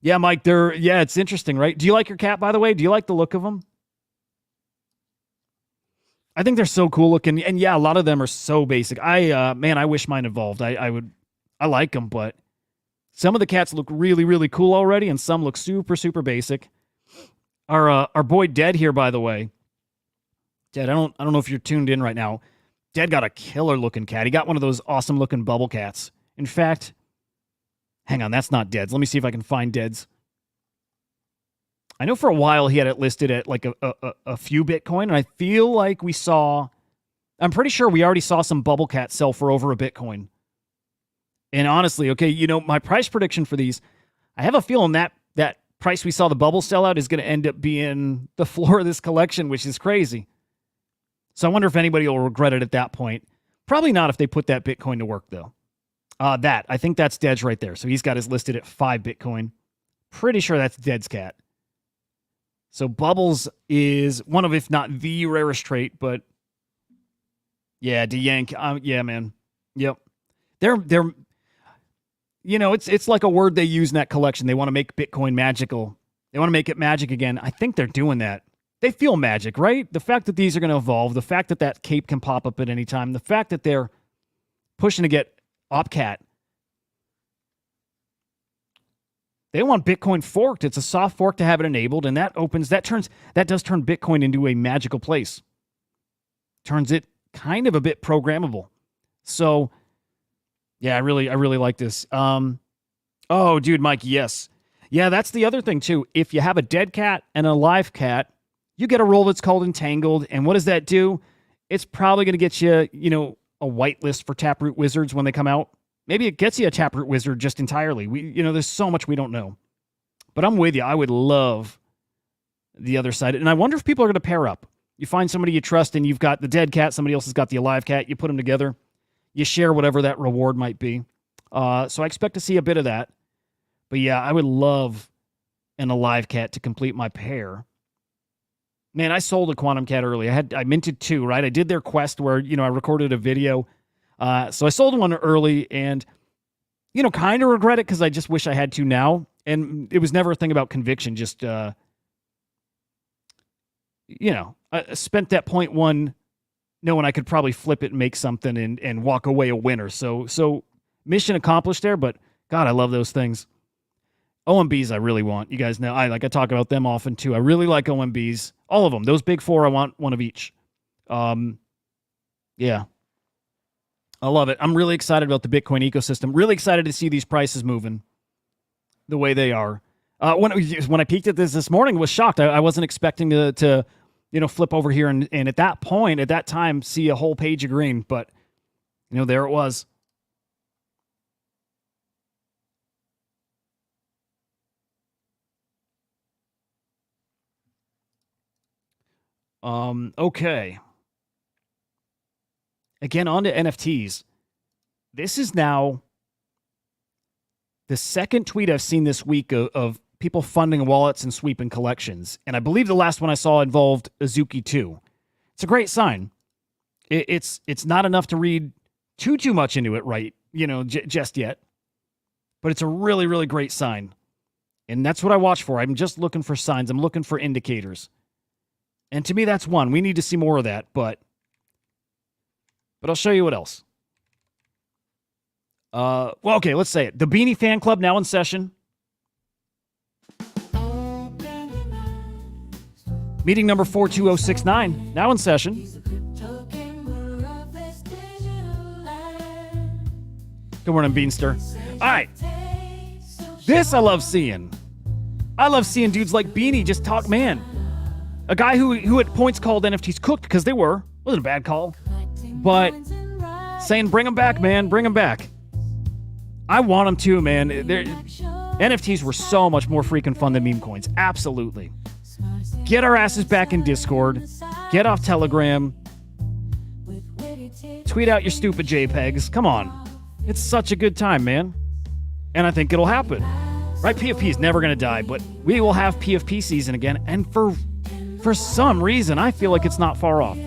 Yeah, Mike, it's interesting, right? Do you like your cat, by the way? Do you like the look of them? I think they're so cool looking, and yeah, a lot of them are so basic. I wish mine evolved. I like them, but some of the cats look really, really cool already, and some look super, super basic. Our boy Dead here, by the way. Dead, I don't know if you're tuned in right now. Dead got a killer looking cat. He got one of those awesome looking bubble cats. In fact, hang on, that's not Dead's. Let me see if I can find Dead's. I know for a while he had it listed at like a few Bitcoin, and I feel like I'm pretty sure we already saw some bubble cats sell for over a Bitcoin. And honestly, okay, my price prediction for these, I have a feeling that price we saw the bubble sell out is going to end up being the floor of this collection, which is crazy. So I wonder if anybody will regret it at that point. Probably not if they put that Bitcoin to work, though. I think that's Dead's right there. So he's got his listed at 5 Bitcoin. Pretty sure that's Dead's cat. So Bubbles is one of, if not the rarest trait, but yeah, DeYank, yeah, man. Yep. They're it's like a word they use in that collection. They want to make Bitcoin magical. They want to make it magic again. I think they're doing that. They feel magic, right? The fact that these are going to evolve, the fact that that cape can pop up at any time, the fact that they're pushing to get OpCat. They want Bitcoin forked. It's a soft fork to have it enabled, and that does turn Bitcoin into a magical place. Turns it kind of a bit programmable. So, yeah, I really like this. Oh, dude, Mike, yes. Yeah, that's the other thing, too. If you have a dead cat and a live cat, you get a role that's called Entangled, and what does that do? It's probably going to get you, a whitelist for Taproot Wizards when they come out. Maybe it gets you a Taproot Wizard just entirely. There's so much we don't know. But I'm with you. I would love the other side. And I wonder if people are going to pair up. You find somebody you trust, and you've got the dead cat, somebody else has got the alive cat. You put them together. You share whatever that reward might be. So I expect to see a bit of that. But yeah, I would love an alive cat to complete my pair. Man, I sold a Quantum Cat early. I minted 2, right? I did their quest where, I recorded a video. So I sold one early and, kind of regret it because I just wish I had to now. And it was never a thing about conviction. Just, I spent that 0.1 knowing I could probably flip it and make something and walk away a winner. So mission accomplished there, but God, I love those things. OMBs I really want. You guys know, I talk about them often too. I really like OMBs. All of them. Those big 4, I want one of each. Yeah. I love it. I'm really excited about the Bitcoin ecosystem. Really excited to see these prices moving the way they are. When I peeked at this morning, I was shocked. I wasn't expecting to flip over here and at that point, at that time, see a whole page of green. But, there it was. Okay. Again, on to NFTs. This is now the second tweet I've seen this week of people funding wallets and sweeping collections. And I believe the last one I saw involved Azuki too. It's a great sign. It's not enough to read too much into it, right? Just yet. But it's a really, really great sign. And that's what I watch for. I'm just looking for signs. I'm looking for indicators. And to me, that's one. We need to see more of that, but I'll show you what else. Okay, let's say it. The Beanie Fan Club now in session. Meeting number 42069 now in session. Good morning, Beanster. All right. This I love seeing. I love seeing dudes like Beanie just talk, man. A guy who at points called NFTs cooked because they were. Wasn't a bad call. But saying, bring them back, man. Bring them back. I want them too, man. NFTs were so much more freaking fun than meme coins. Absolutely. Get our asses back in Discord. Get off Telegram. Tweet out your stupid JPEGs. Come on. It's such a good time, man. And I think it'll happen. Right? PFP is never going to die, but we will have PFP season again. And for some reason, I feel like it's not far off.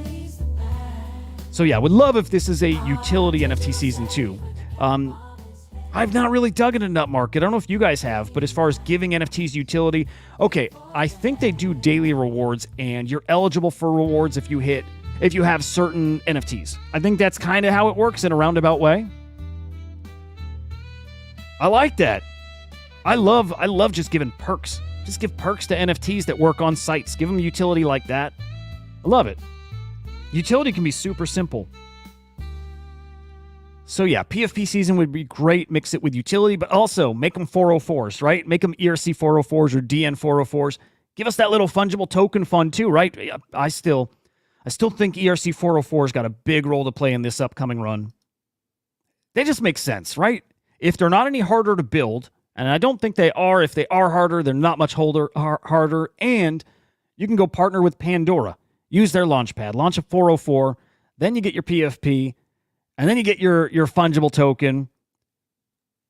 So yeah, would love if this is a utility NFT season 2. I've not really dug into nut market. I don't know if you guys have, but as far as giving NFTs utility, okay, I think they do daily rewards, and you're eligible for rewards if you have certain NFTs. I think that's kind of how it works in a roundabout way. I like that. I love just giving perks. Just give perks to NFTs that work on sites. Give them utility like that. I love it. Utility can be super simple. So yeah, PFP season would be great. Mix it with utility, but also make them 404s, right? Make them ERC 404s or DN 404s. Give us that little fungible token fund too, right? I still think ERC 404s got a big role to play in this upcoming run. They just make sense, right? If they're not any harder to build, and I don't think they are. If they are harder, they're not much harder. And you can go partner with Pandora. Use their launchpad. Launch a 404. Then you get your PFP. And then you get your fungible token.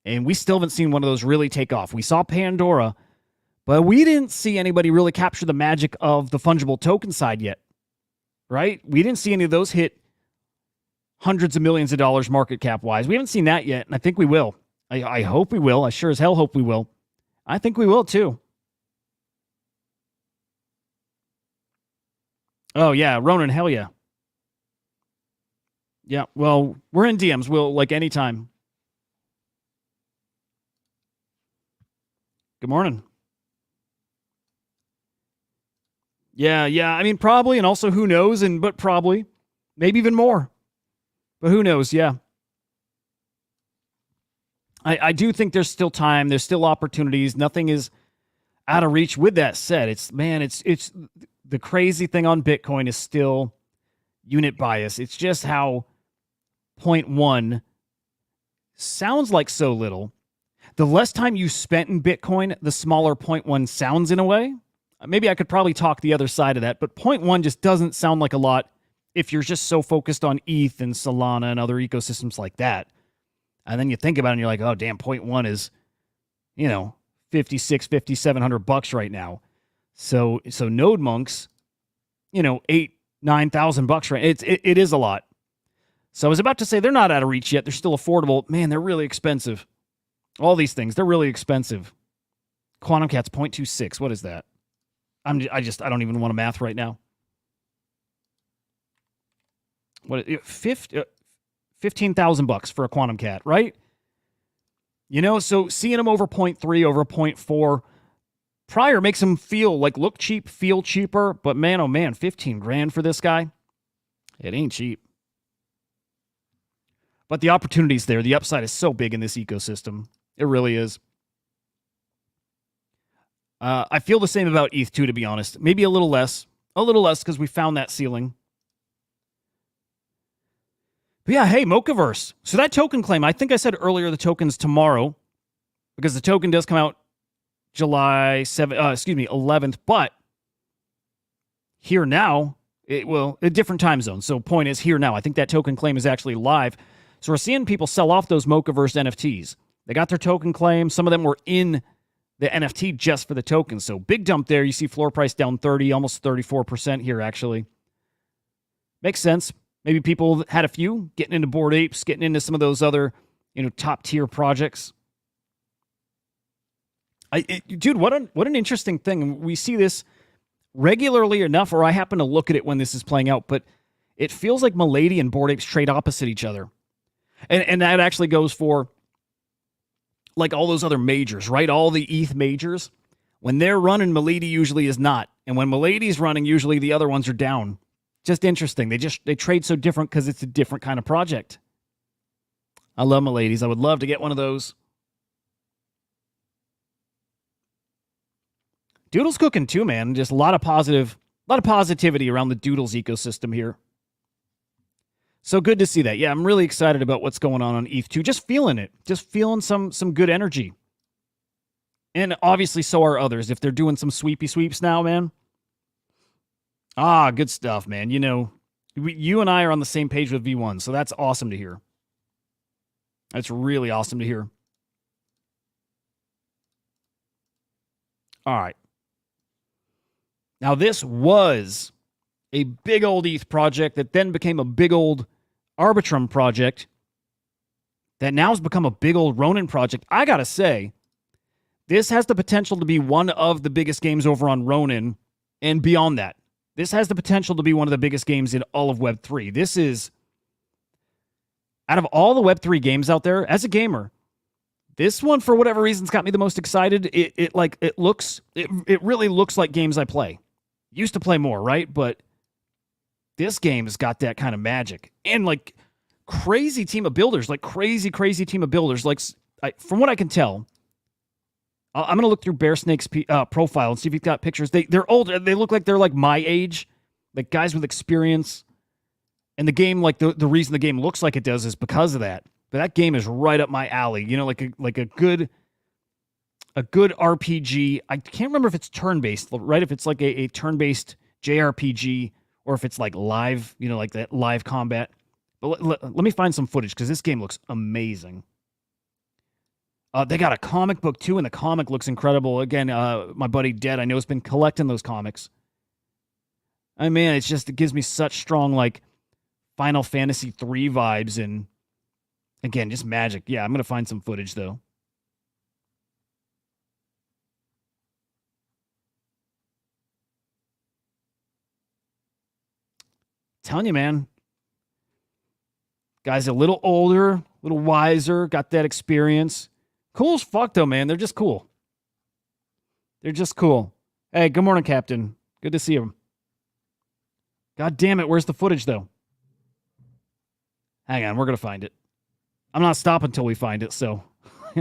And we still haven't seen one of those really take off. We saw Pandora, but we didn't see anybody really capture the magic of the fungible token side yet. Right? We didn't see any of those hit hundreds of millions of dollars market cap wise. We haven't seen that yet, and I think we will. I hope we will. I sure as hell hope we will. I think we will too. Oh yeah, Ronin, hell yeah. Yeah, well, we're in DMs. We'll, like, anytime. Good morning. Yeah. I mean, probably, and also who knows, but probably. Maybe even more. But who knows, yeah. I do think there's still time. There's still opportunities. Nothing is out of reach. With that said, it's the crazy thing on Bitcoin is still unit bias. It's just how 0.1 sounds like so little. The less time you spent in Bitcoin, the smaller 0.1 sounds in a way. Maybe I could probably talk the other side of that, but 0.1 just doesn't sound like a lot if you're just so focused on ETH and Solana and other ecosystems like that. And then you think about it and you're like, oh, damn, 0.1 is, $5,600, $5,700 right now. So Node Monks, $8,000-9,000 right. It is a lot. So I was about to say they're not out of reach yet. They're still affordable. Man, they're really expensive. All these things, they're really expensive. Quantum Cat's 0.26. What is that? I don't even want to math right now. What, $15,000 for a Quantum Cat, right? So seeing them over 0.3, over 0.4 prior makes them look cheap, feel cheaper. But man, oh man, 15 grand for this guy. It ain't cheap. But the opportunity's there. The upside is so big in this ecosystem. It really is. I feel the same about ETH too, to be honest. Maybe a little less because we found that ceiling. But yeah, hey, Mochaverse. So that token claim, I think I said earlier the token's tomorrow because the token does come out July 11th, but here now, it will, a different time zone. So point is here now. I think that token claim is actually live. So we're seeing people sell off those Mochaverse NFTs. They got their token claim. Some of them were in the NFT just for the token. So big dump there. You see floor price down 30, almost 34% here, actually. Makes sense. Maybe people had a few getting into Bored Apes, getting into some of those other, top tier projects. Dude, what an interesting thing. We see this regularly enough, or I happen to look at it when this is playing out, but it feels like Milady and Bored Apes trade opposite each other. And that actually goes for like all those other majors, right? All the ETH majors. When they're running, Milady usually is not. And when Milady's running, usually the other ones are down. Just interesting. They trade so different because it's a different kind of project. I love Milady's. I would love to get one of those. Doodle's cooking too, man. Just a lot of positivity around the Doodles ecosystem here. So good to see that. Yeah, I'm really excited about what's going on ETH2. Just feeling it. Just feeling some good energy. And obviously so are others. If they're doing some sweepy sweeps now, man, Ah, good stuff, man. You know, you and I are on the same page with V1, so that's awesome to hear. That's really awesome to hear. All right. Now, this was a big old ETH project that then became a big old Arbitrum project that now has become a big old Ronin project. I got to say, this has the potential to be one of the biggest games over on Ronin and beyond that. This has the potential to be one of the biggest games in all of Web3. This is, out of all the Web3 games out there, as a gamer, this one, for whatever reason's got me the most excited. It really looks like games I play. Used to play more, right? But this game has got that kind of magic. And like crazy team of builders, like crazy team of builders. Like, from what I can tell, I'm going to look through Bear Snake's profile and see if he's got pictures. They're older. They look like they're like my age, like guys with experience. And the game, like the reason the game looks like it does is because of that. But that game is right up my alley. You know, like a good RPG. I can't remember if it's turn-based, right? If it's like a turn-based JRPG or if it's like live, you know, like that live combat. But let me find some footage because this game looks amazing. They got a comic book too, and the comic looks incredible. Again, my buddy Dead, I know, has been collecting those comics. I mean, it gives me such strong like Final Fantasy III vibes, and again, just magic. Yeah, I'm gonna find some footage though. Telling you, man, guy's a little older, a little wiser, got that experience. Cool as fuck, though, man. They're just cool. They're just cool. Hey, good morning, Captain. Good to see you. God damn it. Where's the footage, though? Hang on. We're going to find it. I'm not stopping until we find it, so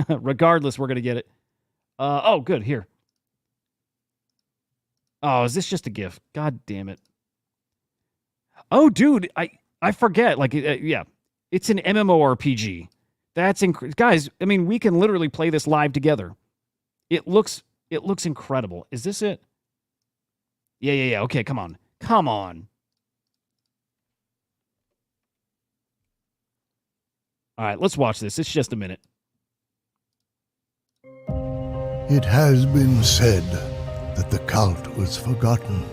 regardless, we're going to get it. Oh, good. Here. Oh, is this just a GIF? God damn it. Oh, dude. I forget. Like, yeah. It's an MMORPG. That's guys, I mean, we can literally play this live together. It looks incredible. Is this it? Yeah. Okay, come on. Come on. All right, let's watch this. It's just a minute. It has been said that the cult was forgotten,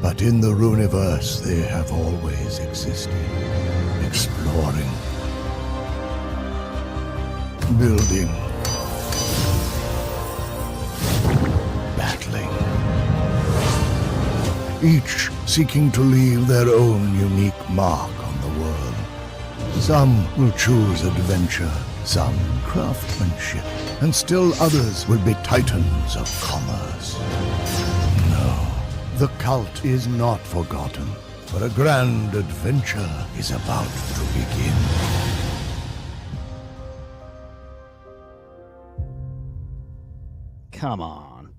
but in the Runiverse they have always existed, exploring, building, battling, each seeking to leave their own unique mark on the world. Some will choose adventure, some craftsmanship, and still others will be titans of commerce. No, the cult is not forgotten, but a grand adventure is about to begin. Come on.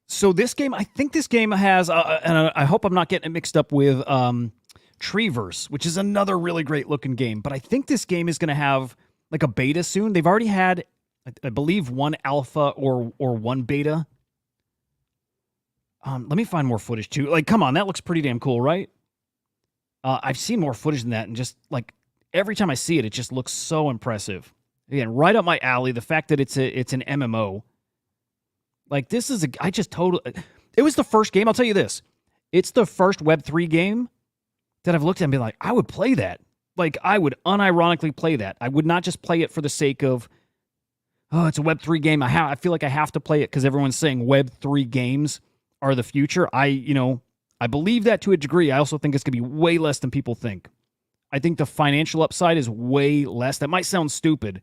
So this game, I think this game has, and I hope I'm not getting it mixed up with Treeverse, which is another really great looking game. But I think this game is going to have like a beta soon. They've already had, I believe, one alpha or one beta. Let me find more footage too. Like, come on, that looks pretty damn cool, right? I've seen more footage than that, and just like every time I see it, it just looks so impressive. Again, right up my alley. The fact that it's an MMO. Like, this is it was the first game, I'll tell you this. It's the first Web3 game that I've looked at and been like, I would play that. Like, I would unironically play that. I would not just play it for the sake of, oh, it's a Web3 game. I feel like I have to play it because everyone's saying Web3 games are the future. I believe that to a degree. I also think it's going to be way less than people think. I think the financial upside is way less. That might sound stupid.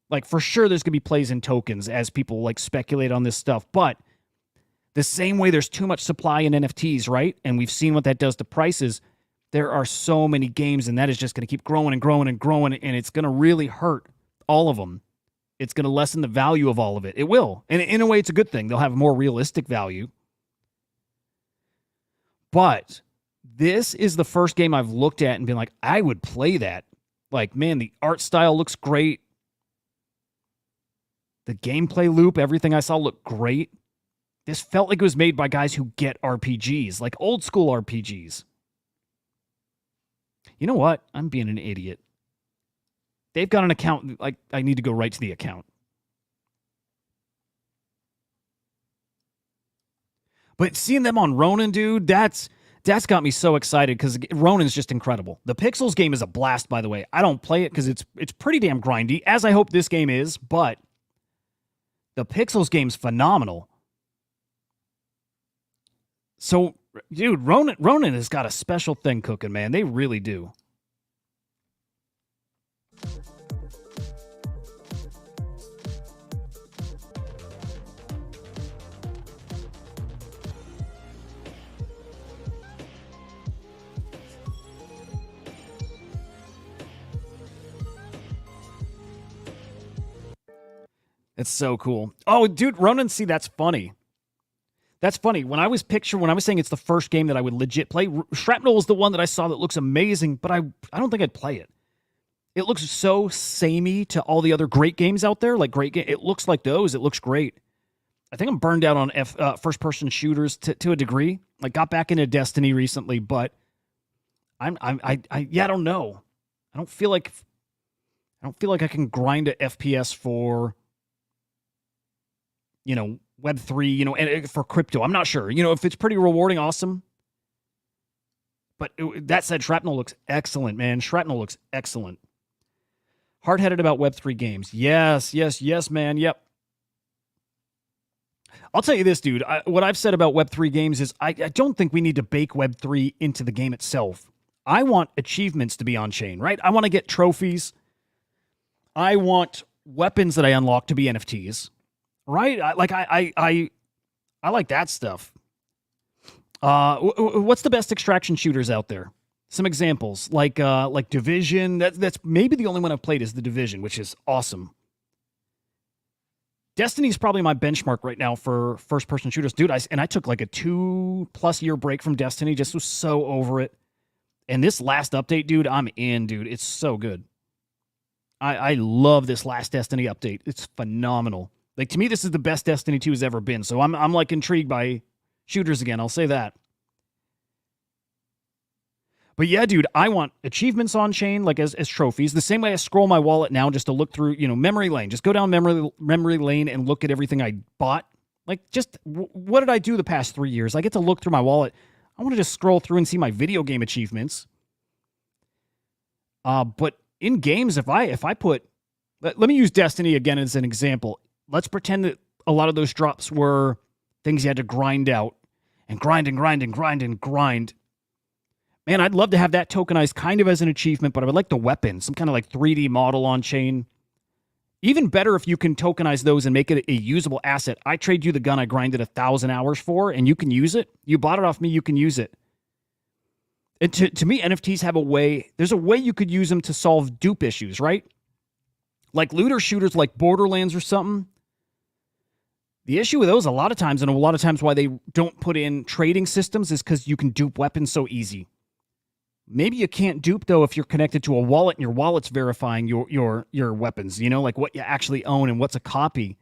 Like, for sure, there's going to be plays in tokens as people, like, speculate on this stuff. But the same way there's too much supply in NFTs, right? And we've seen what that does to prices. There are so many games, and that is just going to keep growing and growing and growing, and it's going to really hurt all of them. It's going to lessen the value of all of it. It will. And in a way, it's a good thing. They'll have more realistic value. But this is the first game I've looked at and been like, I would play that. Like, man, the art style looks great. The gameplay loop, everything I saw looked great. This felt like it was made by guys who get RPGs, like old school RPGs. You know what? I'm being an idiot. They've got an account. Like, I need to go right to the account. But seeing them on Ronin, dude, that's got me so excited because Ronin's just incredible. The Pixels game is a blast, by the way. I don't play it because it's pretty damn grindy, as I hope this game is, but the Pixels game's phenomenal. So, dude, Ronin has got a special thing cooking, man. They really do. It's so cool. Oh, dude, Ronin, see, that's funny. That's funny. When I was saying it's the first game that I would legit play, Shrapnel is the one that I saw that looks amazing, but I don't think I'd play it. It looks so samey to all the other great games out there. Like it looks like those. It looks great. I think I'm burned out on first-person shooters to a degree. Like got back into Destiny recently, but I don't know. I don't feel like I can grind a FPS for, you know, Web3, and for crypto. I'm not sure. If it's pretty rewarding, awesome. But that said, Shrapnel looks excellent, man. Shrapnel looks excellent. Hard-headed about Web3 games. Yes, man. Yep. I'll tell you this, dude. What I've said about Web3 games is I don't think we need to bake Web3 into the game itself. I want achievements to be on-chain, right? I want to get trophies. I want weapons that I unlock to be NFTs. Right? I like that stuff. What's the best extraction shooters out there? Some examples, like Division. That's maybe the only one I've played is the Division, which is awesome. Destiny's probably my benchmark right now for first-person shooters. Dude, I took like a 2+ year break from Destiny, just was so over it. And this last update, dude, I'm in, dude. It's so good. I love this last Destiny update. It's phenomenal. Like, to me, this is the best Destiny 2 has ever been. So I'm like intrigued by shooters again. I'll say that. But yeah, dude, I want achievements on chain, like as trophies. The same way I scroll my wallet now just to look through, memory lane. Just go down memory lane and look at everything I bought. Like, just what did I do the past 3 years? I get to look through my wallet. I want to just scroll through and see my video game achievements. But in games, if I put, let me use Destiny again as an example. Let's pretend that a lot of those drops were things you had to grind out and grind. Man, I'd love to have that tokenized kind of as an achievement, but I would like the weapon, some kind of like 3D model on chain. Even better if you can tokenize those and make it a usable asset. I trade you the gun I grinded 1,000 hours for, and you can use it. You bought it off me, you can use it. And to me, NFTs have a way, there's a way you could use them to solve dupe issues, right? Like looter shooters like Borderlands or something. The issue with those a lot of times, and a lot of times why they don't put in trading systems, is because you can dupe weapons so easy. Maybe you can't dupe, though, if you're connected to a wallet and your wallet's verifying your weapons, like what you actually own and what's a copy.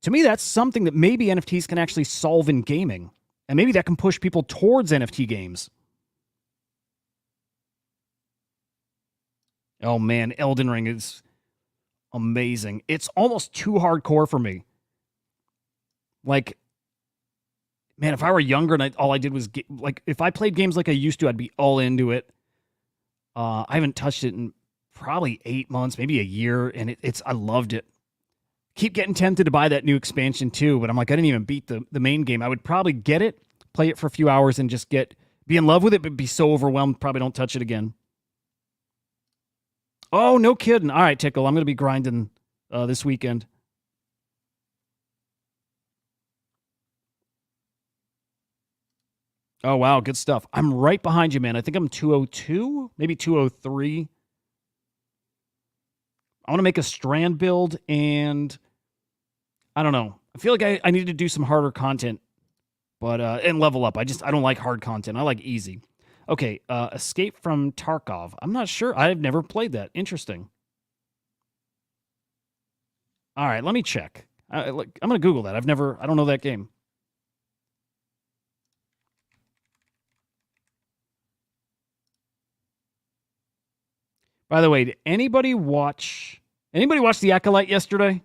To me, that's something that maybe NFTs can actually solve in gaming. And maybe that can push people towards NFT games. Oh, man, Elden Ring is amazing. It's almost too hardcore for me. Like, man, if I were younger and all I did was, if I played games like I used to, I'd be all into it. I haven't touched it in probably 8 months, maybe a year, and I loved it. Keep getting tempted to buy that new expansion too, but I'm like, I didn't even beat the main game. I would probably get it, play it for a few hours, and just be in love with it, but be so overwhelmed, probably don't touch it again. Oh, no kidding. All right, Tickle, I'm going to be grinding this weekend. Oh, wow, good stuff. I'm right behind you, man. I think I'm 202, maybe 203. I want to make a strand build, and I don't know. I feel like I need to do some harder content, but and level up. I don't like hard content. I like easy. Okay, Escape from Tarkov. I'm not sure. I've never played that. Interesting. All right, let me check. I'm going to Google that. I don't know that game. By the way, did anybody watch The Acolyte yesterday?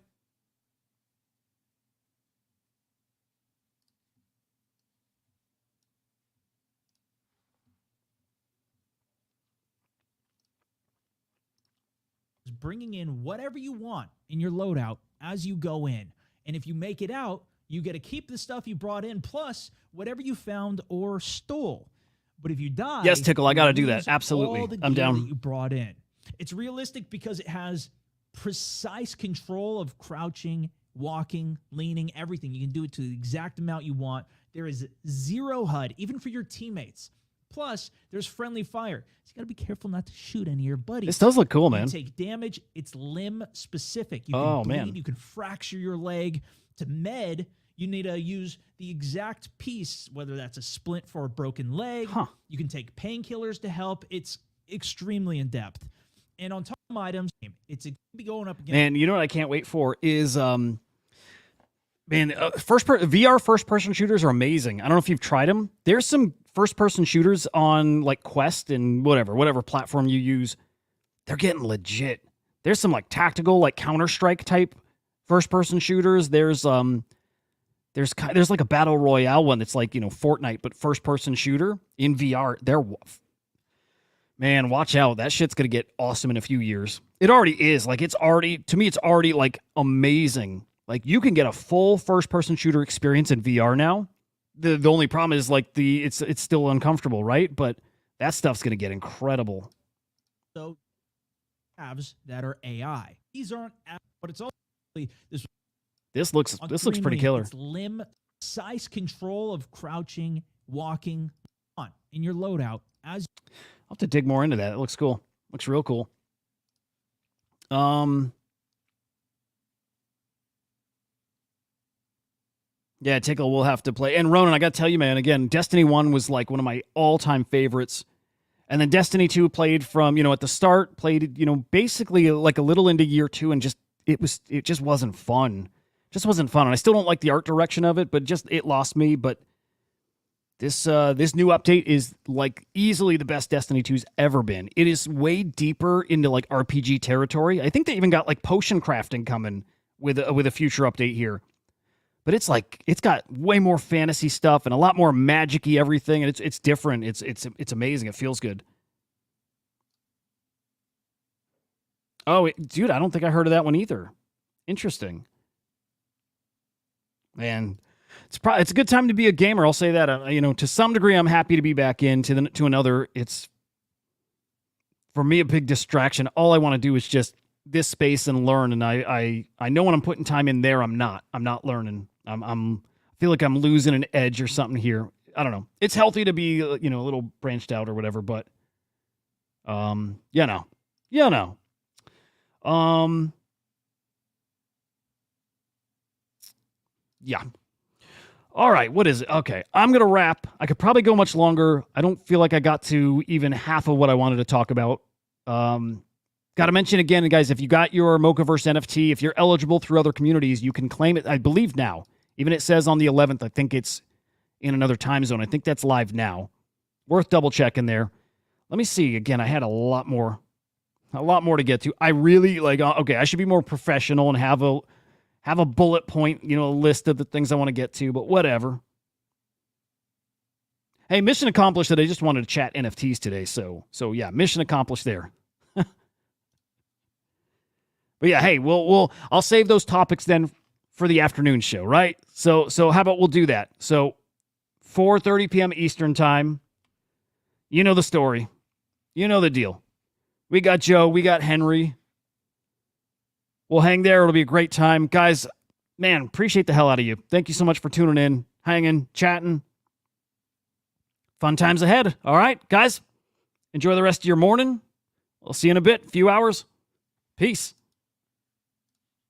Bringing in whatever you want in your loadout as you go in. And if you make it out, you get to keep the stuff you brought in plus whatever you found or stole. But if you die, yes, Tickle, I got to do lose that. Absolutely. all the I'm gear down. that you brought in. It's realistic because it has precise control of crouching, walking, leaning, everything. You can do it to the exact amount you want. There is zero HUD, even for your teammates. Plus, there's friendly fire. So you got to be careful not to shoot any of your buddies. This does look cool, man. You take damage. It's limb specific. You Oh, can bleed. man. You can fracture your leg. To med, you need to use the exact piece, whether that's a splint for a broken leg. Huh. You can take painkillers to help. It's extremely in depth. And on top of items, it's going to be going up against. Man, you know what I can't wait for is VR first person shooters are amazing. I don't know if you've tried them. There's some first person shooters on like Quest and whatever platform you use. They're getting legit. There's some like tactical, like Counter-Strike type first person shooters. There's like a battle royale one that's like, Fortnite but first person shooter in VR. Man, watch out. That shit's going to get awesome in a few years. It already is. Like it's already like amazing. Like you can get a full first person shooter experience in VR now. The only problem is like it's still uncomfortable, right? But that stuff's going to get incredible. So halves that are AI. These aren't, but it's also This looks pretty killer. It's limb size control of crouching, walking on in your loadout as I'll have to dig more into that. It looks cool. Looks real cool. Yeah, Tickle will have to play. And Ronin, I got to tell you, man, again, Destiny 1 was like one of my all-time favorites. And then Destiny 2 played from, at the start, played, basically like a little into year 2 and it just wasn't fun. Just wasn't fun. And I still don't like the art direction of it, but it lost me. But this new update is like easily the best Destiny 2's ever been. It is way deeper into like RPG territory. I think they even got like potion crafting coming with a future update here. But it's got way more fantasy stuff and a lot more magic-y everything, and it's different. It's amazing. It feels good. Oh, dude, I don't think I heard of that one either. Interesting. Man, it's a good time to be a gamer. I'll say that. To some degree, I'm happy to be back in. To another, it's for me a big distraction. All I want to do is just this space and learn. And I know when I'm putting time in there, I'm not learning. I feel like I'm losing an edge or something here. I don't know. It's healthy to be a little branched out or whatever, but yeah. All right, what is it? Okay, I'm going to wrap. I could probably go much longer. I don't feel like I got to even half of what I wanted to talk about. Got to mention again, guys, if you got your Mochaverse NFT, if you're eligible through other communities, you can claim it, I believe now. Even it says on the 11th, I think it's in another time zone. I think that's live now. Worth double checking there. Let me see. Again, I had a lot more to get to. I really I should be more professional and have a bullet point, list of the things I want to get to, but whatever. Hey, mission accomplished that I just wanted to chat NFTs today. So yeah, mission accomplished there. But yeah, hey, I'll save those topics then for the afternoon show, right? So how about we'll do that? So 4:30 p.m. Eastern time. You know the story. You know the deal. We got Joe. We got Henry. We'll hang there. It'll be a great time. Guys, man, appreciate the hell out of you. Thank you so much for tuning in, hanging, chatting. Fun times ahead. All right, guys, enjoy the rest of your morning. We'll see you in a bit, few hours. Peace.